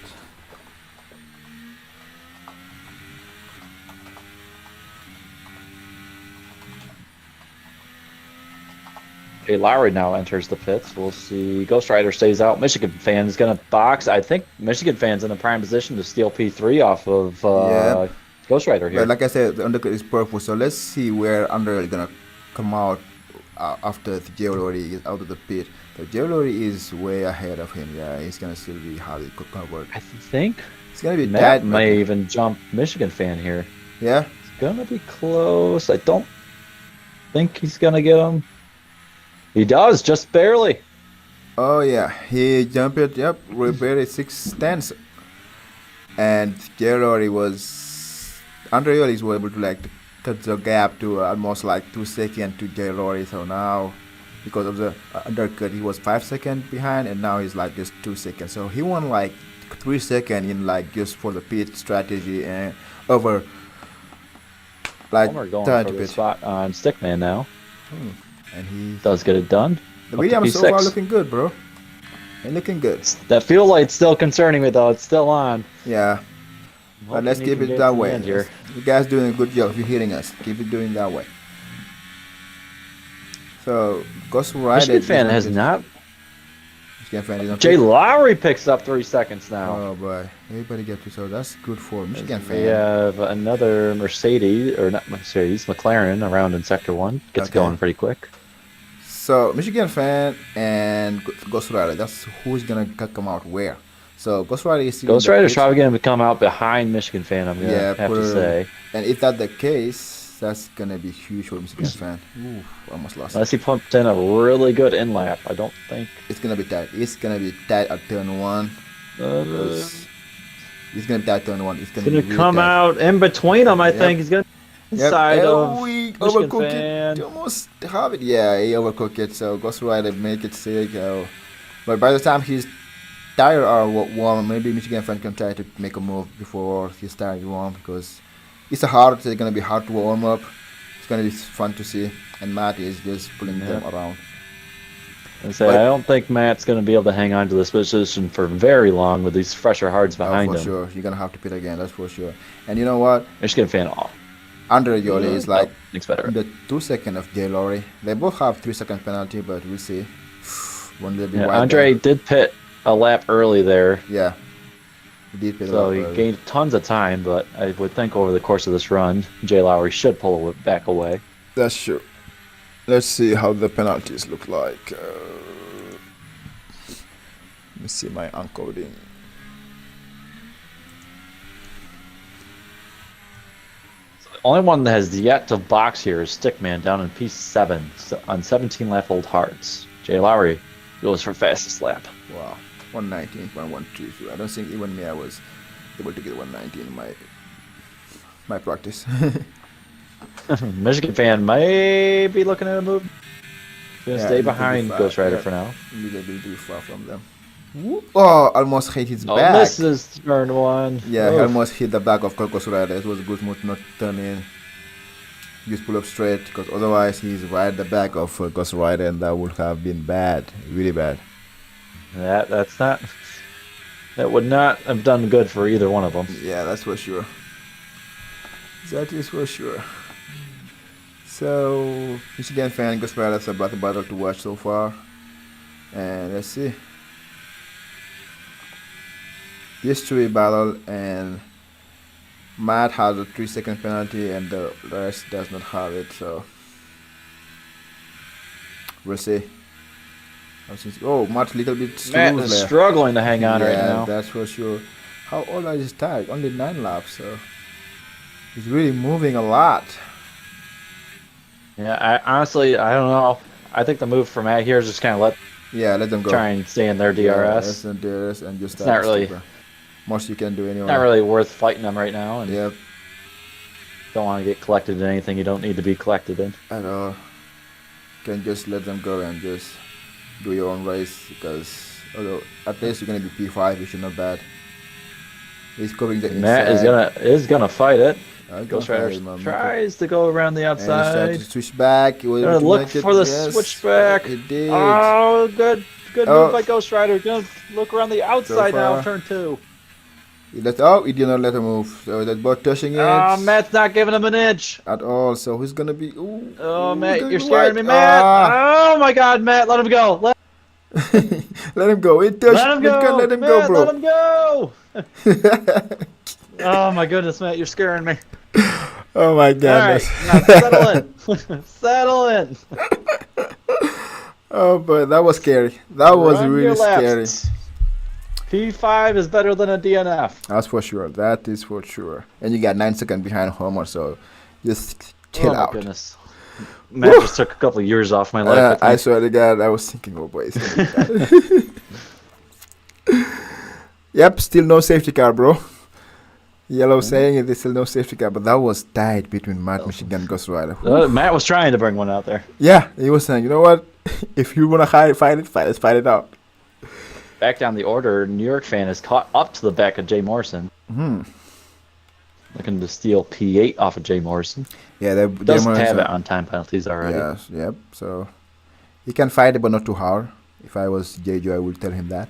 Jlowry now enters the pits. We'll see. Ghost Rider stays out. Michigan fan is going to box. I think Michigan fan's in a prime position to steal P3 off of Ghost Rider here. But like I said, the undercut is purple, so let's see where Under is going to come out after the Jlowry is out of the pit. The Jlowry is way ahead of him. Yeah, he's going to still be hardly covered. I think it's going to be Matt may even jump Michigan fan here. Yeah? It's going to be close. I don't think he's going to get him. He does, just barely. Oh yeah, he jumped it, yep, barely 6/10. And Jlowry was, Andre was able to like cut the gap to almost like 2 seconds to Jlowry. So now, because of the undercut, he was 5 seconds behind, and now he's like just 2 seconds. So he won like 3 seconds in like just for the pit strategy and over like Homer going for the spot on Stickman now. And he does get it done. The Williams so far looking good, bro. And looking good. That fuel light's still concerning me though. It's still on. Yeah. But let's keep it that way. You guys doing a good job if you're hitting us. Keep it doing that way. So Ghost Rider. Michigan fan has not. Jlowry picks up 3 seconds now. Oh boy. Everybody get to, so that's good for Michigan fan. We have another Mercedes, or not Mercedes, McLaren around in sector 1. Gets going pretty quick. So Michigan fan and Ghost Rider, that's who's gonna come out where. So Ghost Rider is Ghost Rider's probably gonna come out behind Michigan fan, I'm gonna have to say. And if that's the case, that's gonna be huge for Michigan fan. Ooh, almost lost. Unless he pumped in a really good in lap, I don't think it's gonna be tight. It's gonna be tight at turn 1. He's gonna be tight turn 1. It's gonna be really come tight. out in between them. I think he's gonna inside of overcook fan. it. Almost have it. Yeah, he overcooked it. So Ghost Rider make it sick. But by the time his tire are warm, maybe Michigan fan can try to make a move before his tire is warm, because it's gonna be hard to warm up. It's gonna be fun to see, and Matt is just pulling them around. I don't think Matt's gonna be able to hang on to this position for very long with these fresher hards behind him. For sure, you're gonna have to pit again. That's for sure. And you know what? Michigan fan off. Andre Jlowry is like the 2 seconds of Jlowry. They both have 3-second penalty, but we'll see. Andre did pit a lap early there. Yeah. He did pit so he gained tons of time, but I would think over the course of this run, Jlowry should pull it back away. That's true. Let's see how the penalties look like. Let me see my encoding. Only one that has yet to box here is Stickman down in P7 on 17 lap old hearts. Jlowry goes for fastest lap. Wow, 119.132. I don't think even me I was able to get 119 in my practice. Michigan fan may be looking at a move. Gonna stay behind Ghost Rider for now. A little bit too far from them. Oh, almost hit his back. Misses turn 1. Yeah, he almost hit the back of Ghost Rider. It was a good move not to turn in. Just pull up straight, because otherwise he's right at the back of Ghost Rider, and that would have been bad, really bad. That would not have done good for either one of them. Yeah, that's for sure. That is for sure. So, Michigan fan, Ghost Rider, that's a battle to watch so far. And let's see. This 3 battle, and Matt has a 3-second penalty, and the rest does not have it. So we'll see. Oh, Matt's a little bit slow. Matt is struggling to hang on right now. That's for sure. How old is his tire? Only 9 laps, so he's really moving a lot. Yeah, honestly, I don't know. I think the move for Matt here is just kind of let them go. Try and stay in their DRS. DRS and just it's not really much you can do anyway. Not really worth fighting them right now. And yep. Don't want to get collected in anything you don't need to be collected in. At all. Can just let them go and just do your own race, because although at least you're gonna be P5, which is not bad. He's covering the Matt inside. is gonna fight it. Gonna Ghost fight Rider him, man. tries to go around the And he tried outside. to switch back. He was able Gonna to look make it. for the Yes, switchback. he did. Oh, good Oh. move by Ghost Rider. Gonna look around the outside now. far. Turn 2. He did not let him move. So that bot touching it. Oh, Matt's not giving him an inch. At all. So he's gonna be. Ooh, Oh, ooh, Matt, gonna you're be scaring me, wide. Matt. Oh my God, Matt, let him go. Let him go. It touched. Let him go. Let him Matt, go, bro. let him go. Oh my goodness, Matt, you're scaring me. Oh my All right, goodness. now settle in. Settle in. Oh, but that was scary. That was Run really your scary. laps. P5 is better than a DNF. That's for sure. That is for sure. And you got 9 seconds behind Homer, so just chill Oh my out. goodness. Matt just took a couple of years off my life. I swear to God, I was thinking, oh boy. Yep, still no safety car, bro. Yellow saying it, there's still no safety car, but that was tied between Matt, Michigan, and Ghost Rider. Matt was trying to bring one out there. Yeah, he was saying, you know what? If you want to fight it out. Back down the order, New York fan is caught up to the back of Jay Morrison. Looking to steal P8 off of Jay Morrison. Yeah, they Doesn't have it on time penalties already. Yes, yep. So he can fight it, but not too hard. If I was JJ, I would tell him that.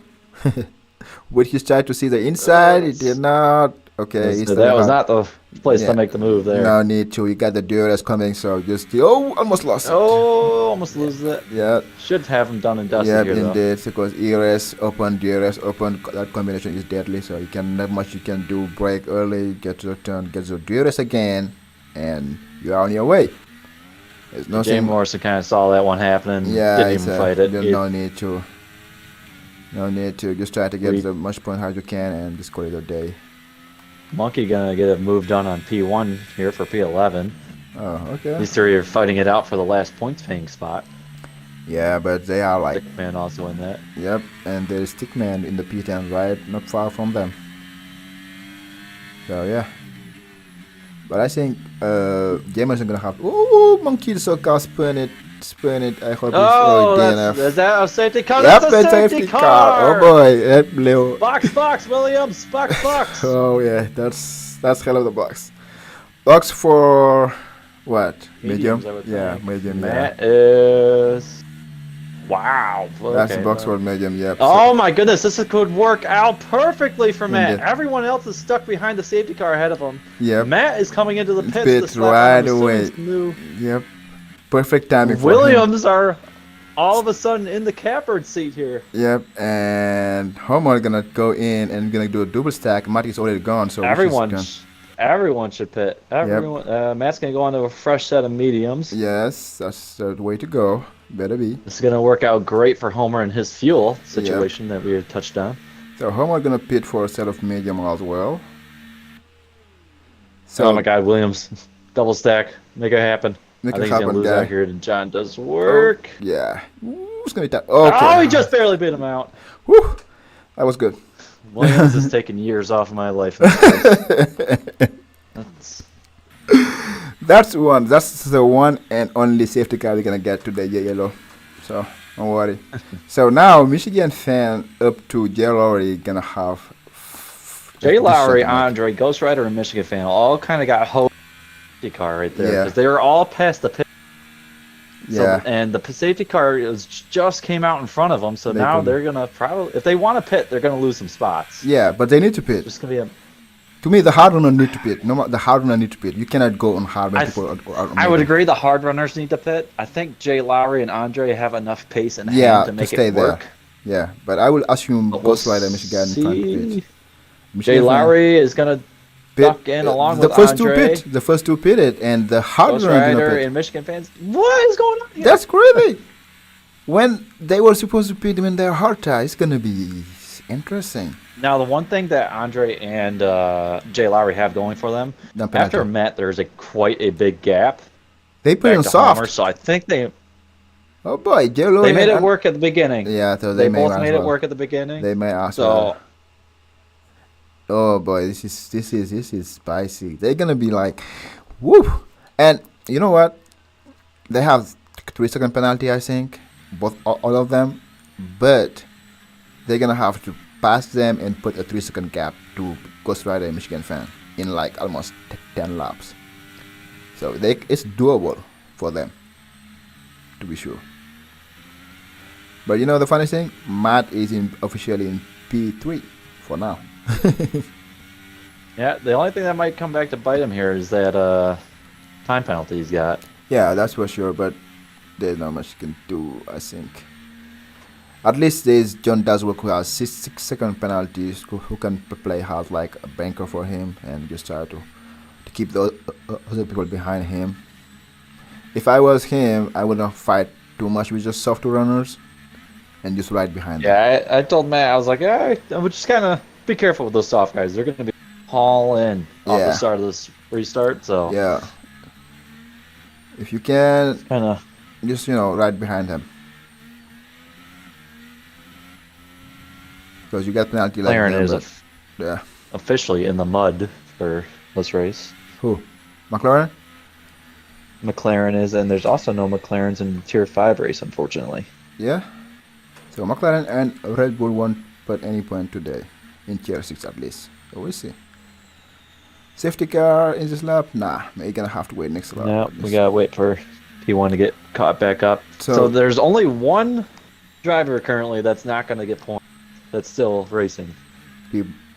Would he try to see the inside? He did not. Okay, that was not the place to make the move there. No need to. You got the DRS coming, so just almost lost it. Oh, almost loses it. Yeah. Should have him done and dusted here, though. Indeed, because ERS open, DRS open, that combination is deadly. So you can not much you can do. Break early, get your turn, get your DRS again, and you are on your way. There's nothing. Jay Morrison kind of saw that one happening. Yeah, didn't even fight it. No need to. No need to. Just try to get as much point as you can and just call it a day. Monkey gonna get a move done on P1 here for P11. Oh, okay. These three are fighting it out for the last points paying spot. Yeah, but they are like. Stickman also in that. Yep, and there's Stickman in the P10 right, not far from them. So yeah. But I think James is gonna have. Ooh, Monkey so car spin it. I hope it's is that a safety car? Yep, That's a safety car. Oh boy, yep, Leo. Box, Williams, box. Oh yeah, that's hell of the box. Box for what? Medium? Yeah, medium. That is. Wow. That's the box for medium. Yep. Oh my goodness, this could work out perfectly for Matt. Indeed. Everyone else is stuck behind the safety car ahead of him. Yep. Matt is coming into the pits to slap right on away. Yep. Perfect timing for Williams are all of a sudden in the catbird seat here. Yep, and Homer gonna go in and gonna do a double stack. Matty's already gone, so everyone should pit. Everyone, Matt's gonna go on to a fresh set of mediums. Yes, that's the way to go. Better be. This is gonna work out great for Homer and his fuel situation that we had touched on. So Homer gonna pit for a set of medium as well. So oh my God, Williams, double stack, make it happen. Make I think it happen, he's gonna lose guy. out here, and John does work. Oh, yeah. Ooh, it's gonna be tough. Okay. Oh, he just barely beat him out. Whew. That was good. Williams is taking years off of my life. That's one. That's the one and only safety car we're gonna get today, yellow. So don't worry. So now Michigan fan up to Jlowry gonna have Jlowry, Andre, Ghost Rider, and Michigan fan all kind of got hope car right there because they were all past the pit. Yeah. So, and the safety car just came out in front of them, so now they're gonna probably, if they want to pit, they're gonna lose some spots. Yeah, but they need to pit. It's gonna be to me, the hard runner need to pit. No, the hard runner need to pit. You cannot go on hard when people are on I would agree. The hard runners need to pit. I think Jlowry and Andre have enough pace and hand to make stay it work. There. Yeah, but I will assume Ghost Rider Michigan pit. Jlowry is gonna duck in along with Andre. The first two pitted, and the hard Ghost runner Rider and Michigan fans. What is going on here? That's crazy. When they were supposed to pit when they're hard tie, it's gonna be interesting. Now, the one thing that Andre and Jlowry have going for them, after Met, there's quite a big gap. They put in soft. Homer, so I think they. Oh boy, Jlowry. They made it work at the beginning. Yeah, so they both made it work at the beginning. They may ask. So. Oh boy, this is spicy. They're gonna be like, whoop! And you know what? They have 3-second penalty, I think, all of them. But they're gonna have to pass them and put a 3-second gap to Ghost Rider and Michigan Fan in like almost 10 laps. So it's doable for them, to be sure. But you know the funny thing, Matt is officially in P3 for now. Yeah, the only thing that might come back to bite him here is that time penalty he's got. Yeah, that's for sure, but there's not much you can do, I think. At least there's John Daswork who has 6-second penalties, who can play hard like a banker for him and just try to keep the other people behind him. If I was him, I would not fight too much with just soft runners and just ride behind them. Yeah, I told Matt, I was like, I would just kind of be careful with those soft guys. They're going to be all in off the start of this restart, so... Yeah. If you can, kind of just, ride behind them. Because you got penalty like McLaren them, is yeah. officially in the mud for this race. Who? McLaren? McLaren is, and there's also no McLarens in the Tier 5 race, unfortunately. Yeah. So McLaren and Red Bull won't put any point today, in Tier 6 at least. So we'll see. Safety car in this lap? Nah, you're gonna have to wait next lap. Yeah, we gotta wait for P1 to get caught back up. So there's only one driver currently that's not gonna get points. That's still racing.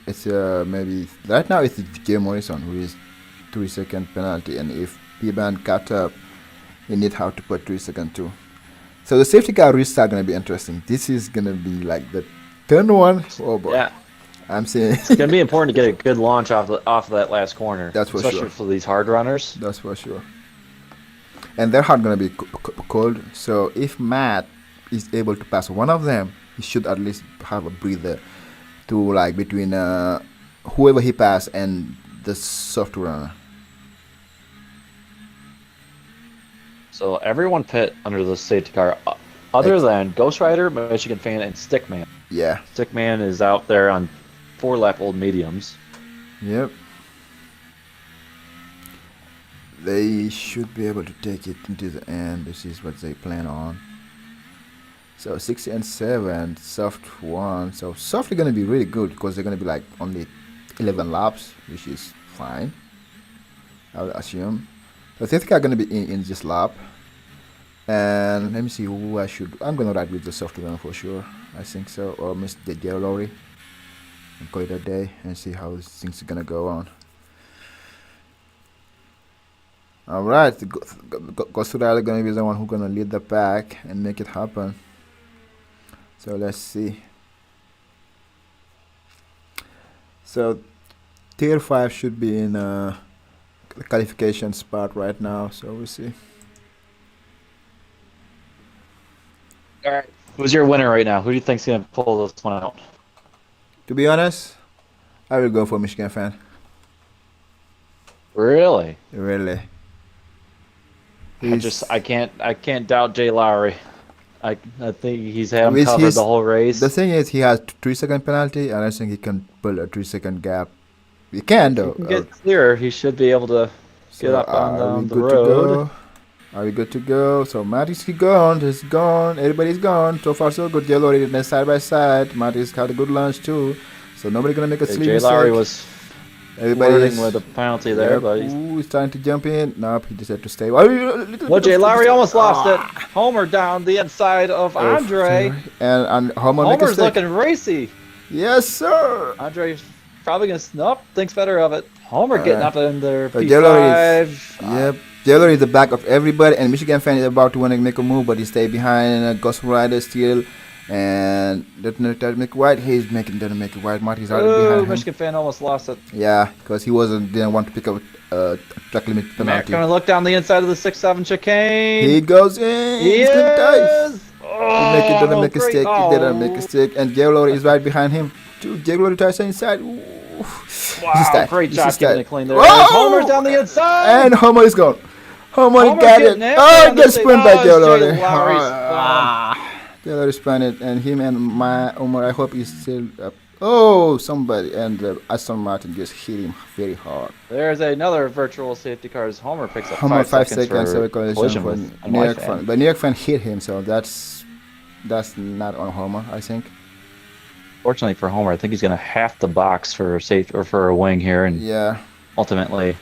It's maybe right now it's Jay Morrison who is 3-second penalty, and if P-Band cut up, you need how to put 3-second too. So the safety car restart gonna be interesting. This is gonna be like the turn one. Oh boy. Yeah. I'm saying it's gonna be important to get a good launch off of that last corner. That's for especially sure. for these hard runners. That's for sure. And they're hard gonna be cold. So if Matt is able to pass one of them, he should at least have a breather to like between whoever he pass and the soft runner. So everyone pit under the safety car, other than Ghost Rider, Michigan Fan, and Stickman. Yeah. Stickman is out there on 4-lap old mediums. Yep. They should be able to take it into the end. This is what they plan on. So 6 and 7, soft 1. So soft is gonna be really good because they're gonna be like only 11 laps, which is fine, I would assume. The safety car gonna be in this lap. And let me see who I'm gonna ride with the soft runner for sure. I think so, or Mr. Jlowry, and call it a day and see how things are gonna go on. All right, Ghost Rider gonna be the one who's gonna lead the pack and make it happen. So let's see. So Tier 5 should be in the qualification spot right now. So we'll see. All right. Who's your winner right now? Who do you think's gonna pull this one out? To be honest, I will go for Michigan Fan. Really? Really. I can't doubt Jlowry. I think he's had him covered the whole race. The thing is, he has 3-second penalty, and I think he can pull a 3-second gap. He can though. If he can get clearer, he should be able to get up on the road. Are we good to go? So Matt is gone. He's gone. Everybody's gone. So far so good. Jlowry is side by side. Matt has had a good lunch too. So nobody gonna make a silly mistake. Jlowry was flirting with a penalty there, but he's trying to jump in. Nope, he decided to stay. Well, Jlowry almost lost it. Homer down the inside of Andre. And Homer's looking racy. Yes, sir. Andre's probably gonna thinks better of it. Homer getting up in there. P5. Yep. Jlowry is the back of everybody, and Michigan Fan is about to want to make a move, but he stay behind Ghost Rider still. And doesn't make it wide. He's doesn't make it wide. Marty's already behind him. Michigan Fan almost lost it. Yeah, because he didn't want to pick up track limit penalty. Matt gonna look down the inside of the 6-7 chicane. He goes in. He is. He doesn't make a mistake. He didn't make a mistake, and Jlowry is right behind him. Jlowry tries to inside. Ooh. Wow, great job getting it clean there. Homer's down the inside. And Homer is gone. Homer got it. Oh, gets spun by Jlowry. Jlowry spun it, and him and Homer, I hope he's still up. Oh, somebody, and Aston Martin just hit him very hard. There's another virtual safety car as Homer picks up Homer 5 seconds for collision for New York Fan. But New York Fan hit him, so that's not on Homer, I think. Fortunately for Homer, I think he's going to have to box for a safe or for a wing here, and Yeah. ultimately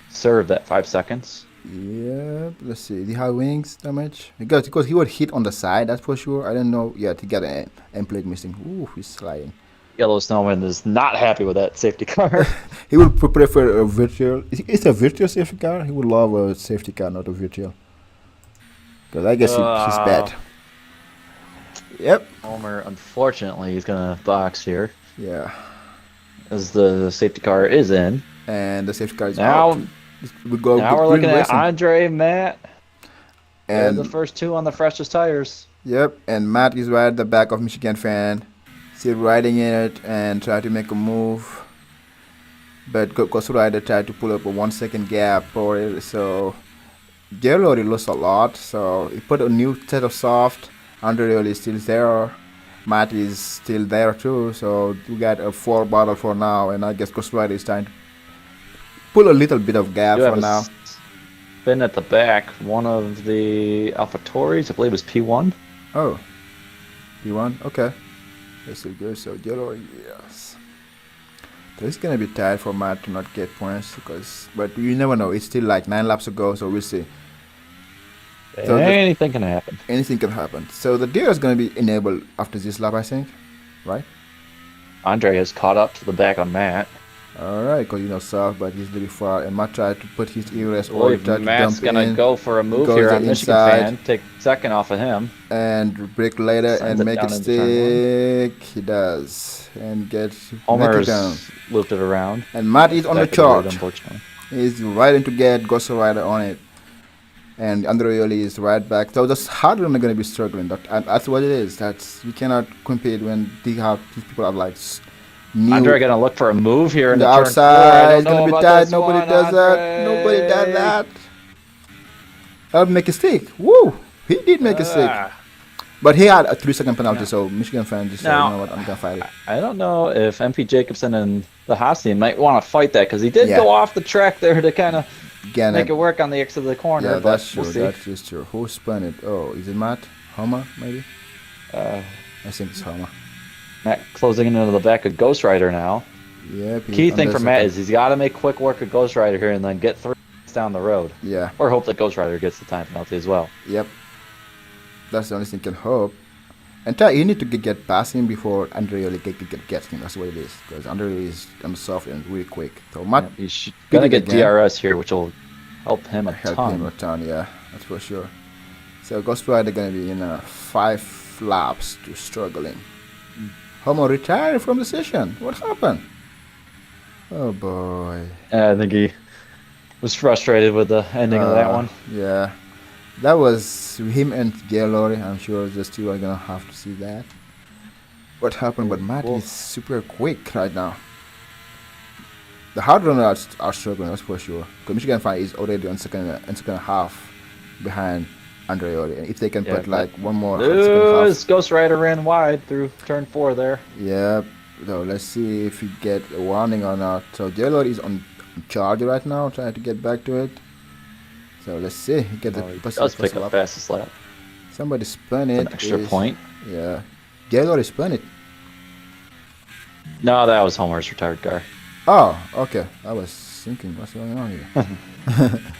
serve that 5 seconds. Yeah. Let's see. The high wings damage because he would hit on the side. That's for sure. I don't know. Yeah, to get an end plate missing. Ooh, he's sliding. Yellow Snowman is not happy with that safety car. He would prefer a virtual. It's a virtual safety car. He would love a safety car, not a virtual. Because I guess he's bad. Yep. Homer, unfortunately, he's going to box here Yeah. as the safety car is in. And the safety car is Now, out. We go now we're looking at Andre, Matt, and the first two on the freshest tires. Yep. And Matt is right at the back of Michigan fan, still riding in it and try to make a move. But Ghost Rider tried to pull up a 1 second gap for it. So Jlowry lost a lot. So he put a new set of soft. Andre is still there. Matt is still there too. So we got a 4 bottle for now. And I guess Ghost Rider is trying to pull a little bit of gap for now. Spin at the back. One of the AlphaTauris, I believe, was P1. Oh, P1. Okay, that's so good. So Jlowry, yes. So it's gonna be tight for Matt to not get points but you never know. It's still like 9 laps ago, so we'll see. So anything can happen. Anything can happen. So the Dido is gonna be enabled after this lap, I think, right? Andre has caught up to the back on Matt. Alright, because south, but he's really far. And Matt tried to put his ERS or try to Matt's jump gonna in. go for a move here on Michigan fan. Take second off of him. And break later and make it stick. He does. And Homer's looped it around. And Matt is on the chart. Unfortunately. He's riding to get Ghost Rider on it. And Andre is right back. So the hard run are going to be struggling. That's what it is. You cannot compete when these people are like new. Andre gonna look for a move here in the outside. It's gonna be tight. Nobody does that. Nobody does that. I'll make a stick. Woo! He did make a stick. But he had a 3-second penalty, so Michigan fan just said, you know what, I'm gonna fight it. I don't know if MP Jacobson and the Haas might want to fight that because he did go off the track there to kind of make it work on the exit of the corner. Yeah, that's true. That's just true. Who spun it? Oh, is it Matt? Homer, maybe? I think it's Homer. Matt closing into the back of Ghost Rider now. Yeah. Key thing for Matt is he's got to make quick work of Ghost Rider here and then get 3 down the road. Yeah. Or hope that Ghost Rider gets the time penalty as well. Yep. That's the only thing you can hope. And you need to get past him before Andre really gets him. That's what it is. Because Andre is on the soft and really quick. So Matt, he's gonna get DRS here, which will help him a ton. Yeah, that's for sure. So Ghost Rider gonna be in 5 laps to struggling. Homer retired from the session. What happened? Oh boy. I think he was frustrated with the ending of that one. Yeah. That was him and Jlowry. I'm sure the two are gonna have to see that. What happened? But Matt is super quick right now. The hard runners are struggling, that's for sure. Because Michigan Fan is already on second half behind Andre. And if they can put like one more Ghost Rider ran wide through turn 4 there. Yeah. So let's see if he get a warning or not. So Jlowry is on charge right now, trying to get back to it. So let's see. He gets does pick up fastest lap. Somebody spun it. An extra point. Yeah. Jlowry spun it. No, that was Homer's retired car. Oh, okay. I was thinking, what's going on here?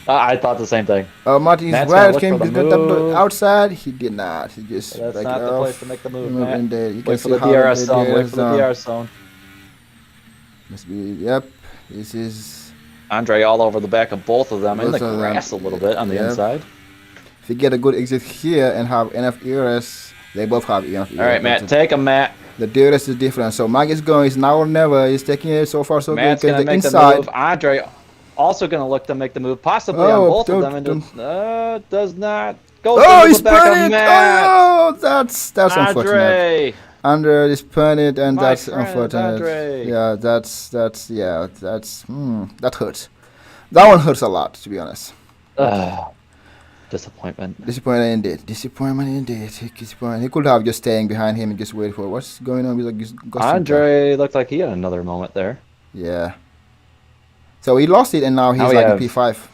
I thought the same thing. Martin's right came outside. He did not. He just that's not the place to make the move, Matt. Wait for the DRS zone. Wait for the DRS zone. Must be. Yep. This is Andre all over the back of both of them in the grass a little bit on the inside. If you get a good exit here and have enough ERS, they both have enough ERS. All right, Matt, take him, Matt. The DRS is different. So Mike is going. It's now or never. He's taking it so far so Matt's good. Matt's going to make the move. Andre also going to look to make the move, possibly on both of them. And does not go. Oh, he's spun it. Oh, that's Andre. Unfortunate. Andre is spun it, and that's unfortunate. Andre. Yeah, that hurts. That one hurts a lot, to be honest. Disappointment. Disappointment indeed. He could have just staying behind him and just wait for what's going on with the Andre looked like he had another moment there. Yeah. So he lost it, and now he's like a P5.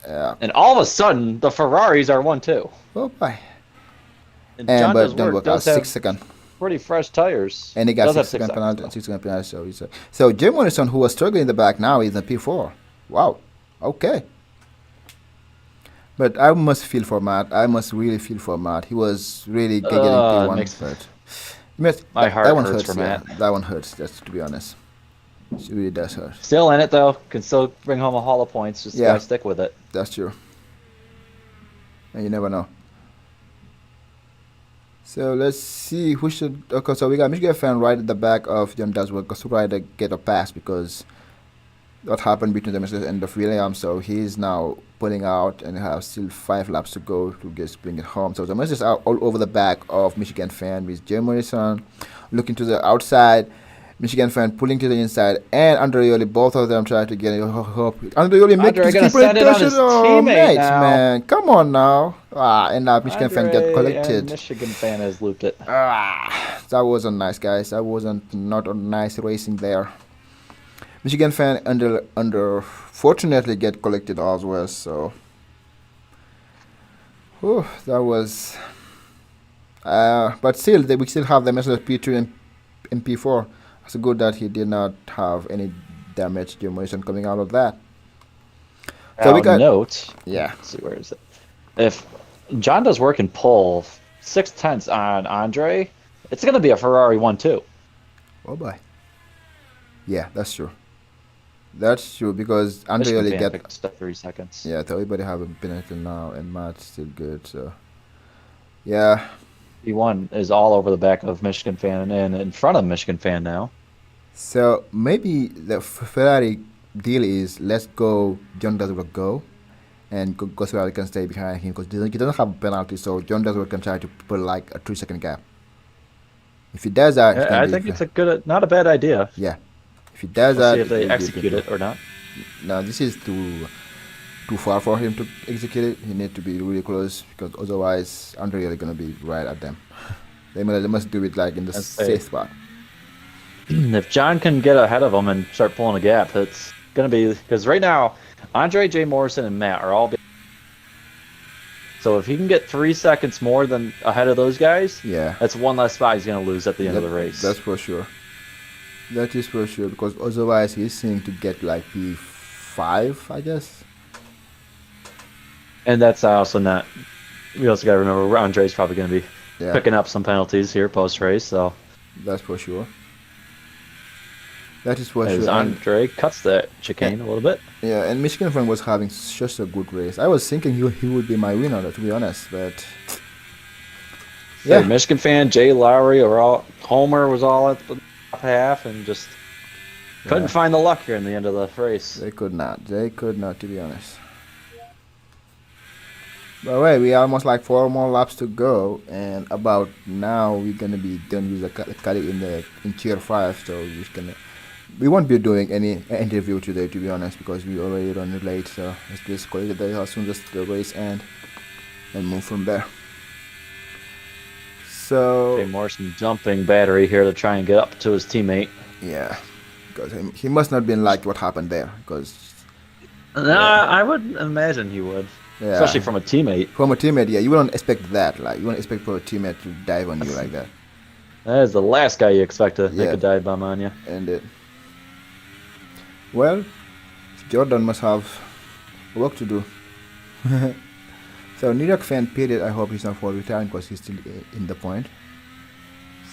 Yeah. And all of a sudden, the Ferraris are 1-2. Oh, bye. And John but don't work out 6 seconds. pretty fresh tires. And he got Does have 6 second 6 penalty. seconds, 6 second penalty. So Jim Morrison, who was struggling in the back, now is in P4. Wow. Okay. But I must feel for Matt. I must really feel for Matt. He was really getting P1. My heart that one hurts for yeah. Matt. That one hurts, just to be honest. It really does hurt. Still in it, though. Can still bring home a haul of points. Just gotta stick with it. That's true. And you never know. So let's see who should. Okay, so we got Michigan fan right at the back of John Dasworth because who to get a pass because what happened between the Mercedes and the Williams. So he's now pulling out and have still 5 laps to go to just bring it home. So the Mercedes are all over the back of Michigan fan with Jay Morrison looking to the outside. Michigan fan pulling to the inside, and Andreoli, both of them try to get it. Andreoli make his keeper teammate, man. Come on now. And now Michigan fan get collected. Michigan fan has looped it. That wasn't nice, guys. That wasn't not a nice racing there. Michigan fan fortunately get collected as well. So, that was. But still, we still have the Mercedes P2 and P4. It's good that he did not have any damage demolition coming out of that. So we got note. Yeah. Let's see, where is it? If John does work and pull 6/10 on Andre, it's gonna be a Ferrari 1-2. Oh boy. Yeah, that's true. That's true because Andre only get 3 seconds. Yeah, so everybody have a penalty now, and Matt's still good. So yeah. P1 is all over the back of Michigan fan and in front of Michigan fan now. So maybe the Ferrari deal is let's go. John Dasworth go, and Ferrari can stay behind him because he doesn't have a penalty. So John Dasworth can try to put like a 3-second gap. If he does that, I think it's not a bad idea. Yeah, if he does that, see if they execute it or not. No, this is too far for him to execute it. He needs to be really close because otherwise Andre is gonna be right at them. They must do it like in the safe spot. If John can get ahead of him and start pulling a gap, it's gonna be because right now Andre, Jay Morrison, and Matt are all. So if he can get 3 seconds more than ahead of those guys, that's one less spot he's gonna lose at the end of the race. That's for sure. That is for sure because otherwise he's seeing to get like P5, I guess. And that's also not. We also got to remember Andre's probably going to be picking up some penalties here post race. So that's for sure. That is for sure. Andre cuts that chicane a little bit. Yeah, and Michigan fan was having such a good race. I was thinking he would be my winner, to be honest, but Michigan fan, Jlowry, Homer was all at the top half and just couldn't find the luck here in the end of the race. They could not, to be honest. But wait, we almost like 4 more laps to go, and about now we're gonna be done with the Cali in tier 5. So we won't be doing any interview today, to be honest, because we already running late. So let's just call it a day as soon as the race ends and move from there. So Jay Morrison jumping battery here to try and get up to his teammate. Yeah, because he must not been like what happened there, because. I would imagine he would. Yeah. Especially from a teammate. From a teammate, you wouldn't expect that. Like you wouldn't expect for a teammate to dive on you like that. That is the last guy you expect to make a dive bomb on you. And well, Jordan must have work to do. So New York fan period. I hope he's not for retiring because he's still in the point.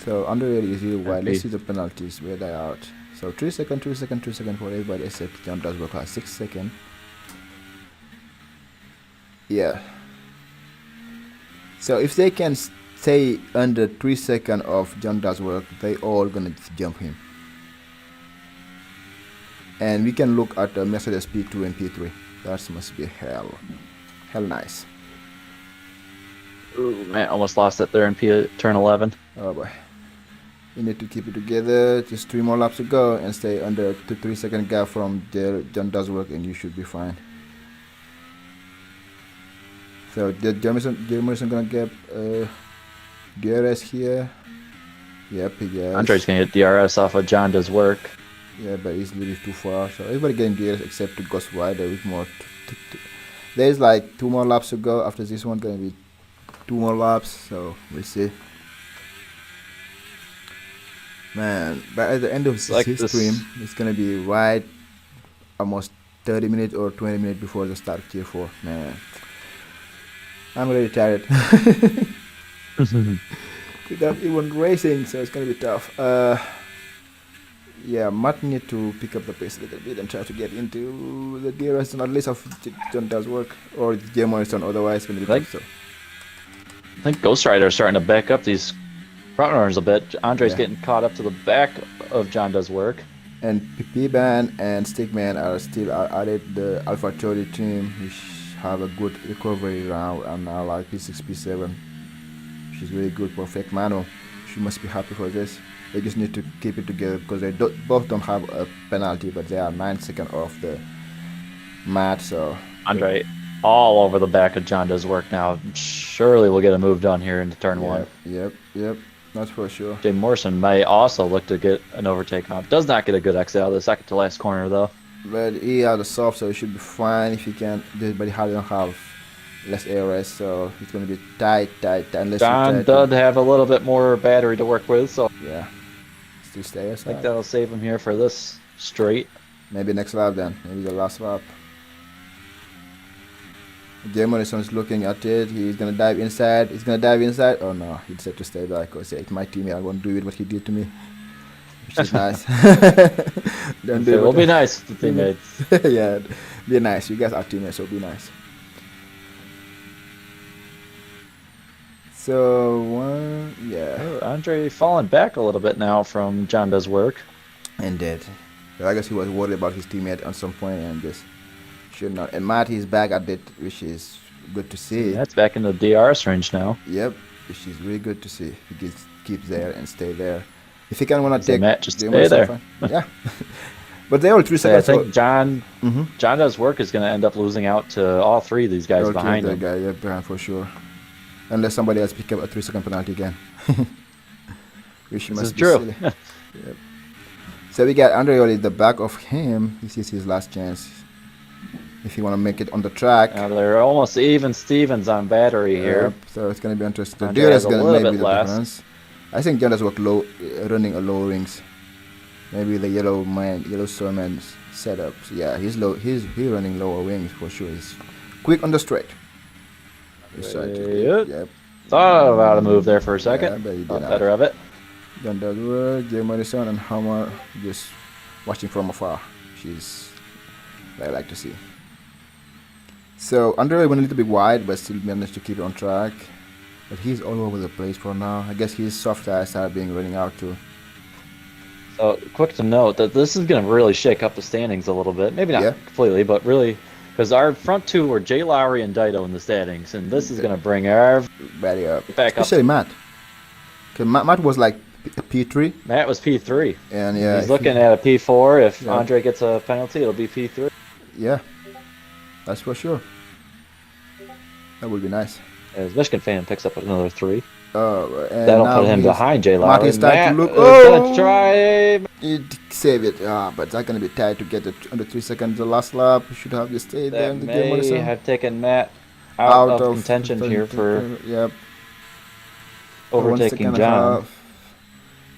So under is really wide. Let's see the penalties where they are. So 3 seconds, 2 seconds, 2 seconds for everybody except John Dasworth has 6 seconds. Yeah. So if they can stay under 3 seconds of John Dasworth, they all gonna jump him. And we can look at the Mercedes P2 and P3. That must be hell nice. Ooh, man, almost lost it there in turn 11. Oh boy. You need to keep it together. Just 3 more laps to go and stay under the 3 second gap from John Dasworth, and you should be fine. So Jameson gonna get DRS here. Yep, he gets. Andre's gonna get DRS off of John does work. Yeah, but he's a little too far. So everybody getting DRS except to Ghost Wide. There is more. There's like 2 more laps to go. After this one, gonna be 2 more laps. So we'll see. Man, but at the end of Like his this. stream, it's gonna be right almost 30 minutes or 20 minutes before the start of tier 4. Man, I'm really tired. Without even racing, so it's gonna be tough. Yeah, might need to pick up the pace a little bit and try to get into the DRS and at least of John does work or J Morrison, otherwise it's gonna be tough. So. I think Ghost Rider is starting to back up these front runners a bit. Andre's getting caught up to the back of John Does Work. And P-Man and Stickman are still added the Alpha 30 team, which have a good recovery round, and now like P6, P7. She's really good, perfect Mano. She must be happy for this. They just need to keep it together because they both don't have a penalty, but they are 9 seconds off the mat. So Andre all over the back of John Does Work now. Surely we'll get a move done here into turn 1. Yep. That's for sure. Jay Morrison may also look to get an overtake off. Does not get a good exit out of the second to last corner though. But he has a soft, so he should be fine if he can. But he don't have less ARS, so it's going to be tight. Unless John does have a little bit more battery to work with, so yeah, still stay aside. I think that'll save him here for this straight. Maybe next lap then. Maybe the last lap. Jay Morrison's looking at it. He's gonna dive inside. Oh no, he decided to stay back because it's my teammate. I won't do it what he did to me. Which is nice. Don't do it. We'll be nice to teammates. Yeah, be nice. You guys are teammates, so be nice. So yeah. Oh, Andre falling back a little bit now from John Does Work. And dead. So I guess he was worried about his teammate at some point and just should not. And Matt is back at it, which is good to see. That's back in the DRS range now. Yep, which is really good to see. He keeps there and stay there. If he can wanna take Matt, just stay there. Yeah. But they all 3 seconds. I think John Does Work is going to end up losing out to all 3 of these guys behind him. Yeah, behind for sure. Unless somebody else pick up a 3-second penalty again. Which must be true. Yep. So we got Andreoli at the back of him. This is his last chance. If you want to make it on the track. Now they're almost even Stevens on battery here. So it's going to be interesting. Andre The is has a going to little maybe bit the less. difference. I think John does work low, running a low wings. Maybe the yellow Storman setup. So yeah, he's running lower wings for sure. He's quick on the straight. Yep. Thought about a move there for a second. Yeah, but he Thought did better of it. John does work. Jay Morrison and Hammer just watching from afar. She's what I like to see. So Andre went a little bit wide, but still managed to keep it on track. But he's all over the place for now. I guess his soft tires are being running out too. So quick to note that this is going to really shake up the standings a little bit. Maybe not completely, but really, because our front 2 were Jlowry and Dido in the standings, and this is going to bring our Batty up. back up. Especially Matt. Cause Matt was like P3. Matt was P3. And yeah, he's looking at a P4. If Andre gets a penalty, it'll be P3. Yeah, that's for sure. That would be nice. As Michigan fan picks up another 3. And that'll put him behind Jlowry. Martin's starting to look. Gonna try. Save it. But that's gonna be tight to get it under 3 seconds. The last lap should have just stayed there. That The may game have taken Matt out of contention here for overtaking John.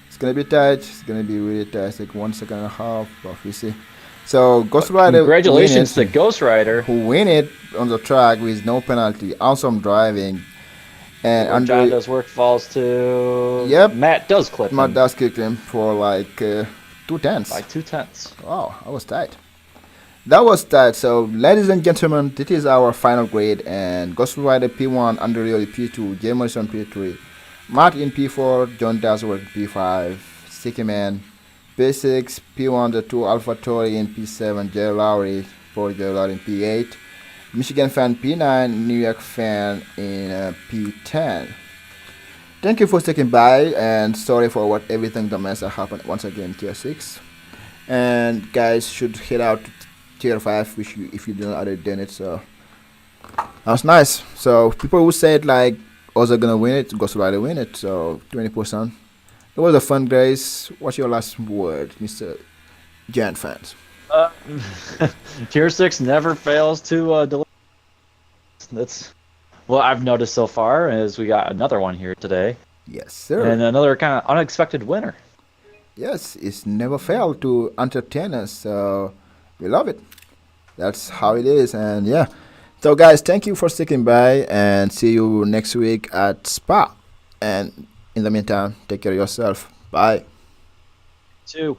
It's gonna be tight. It's gonna be really tight. It's like 1.5 seconds, but we see. So Ghost Rider. Congratulations to Ghost Rider, who win it on the track with no penalty. Awesome driving. And John Does Work falls to. Matt does clip him. Matt does kick him for like 2/10. By 2/10. Wow, that was tight. That was tight. So, ladies and gentlemen, this is our final grade. And Ghost Rider P1, Andreoli P2, Jay Morrison P3, Matt in P4, John does work P5, Sticky Man P6, P1, the 2 Alpha Tori in P7, Jlowry in P8. Michigan fan P9, New York fan in P10. Thank you for sticking by, and sorry for everything the mess that happened once again tier 6. And guys should head out to tier 5 if you didn't already done it. So that was nice. So people who said like us are gonna win it, Ghost Rider win it. So 20%. It was a fun, guys. What's your last word, Mr. Giant fans? Tier 6 never fails to deliver. That's what I've noticed so far, as we got another one here today. Yes, sir. And another kind of unexpected winner. yes, it's never failed to entertain us. So we love it. That's how it is. And yeah. So guys, thank you for sticking by and see you next week at Spa. And in the meantime, take care of yourself. Bye. Two.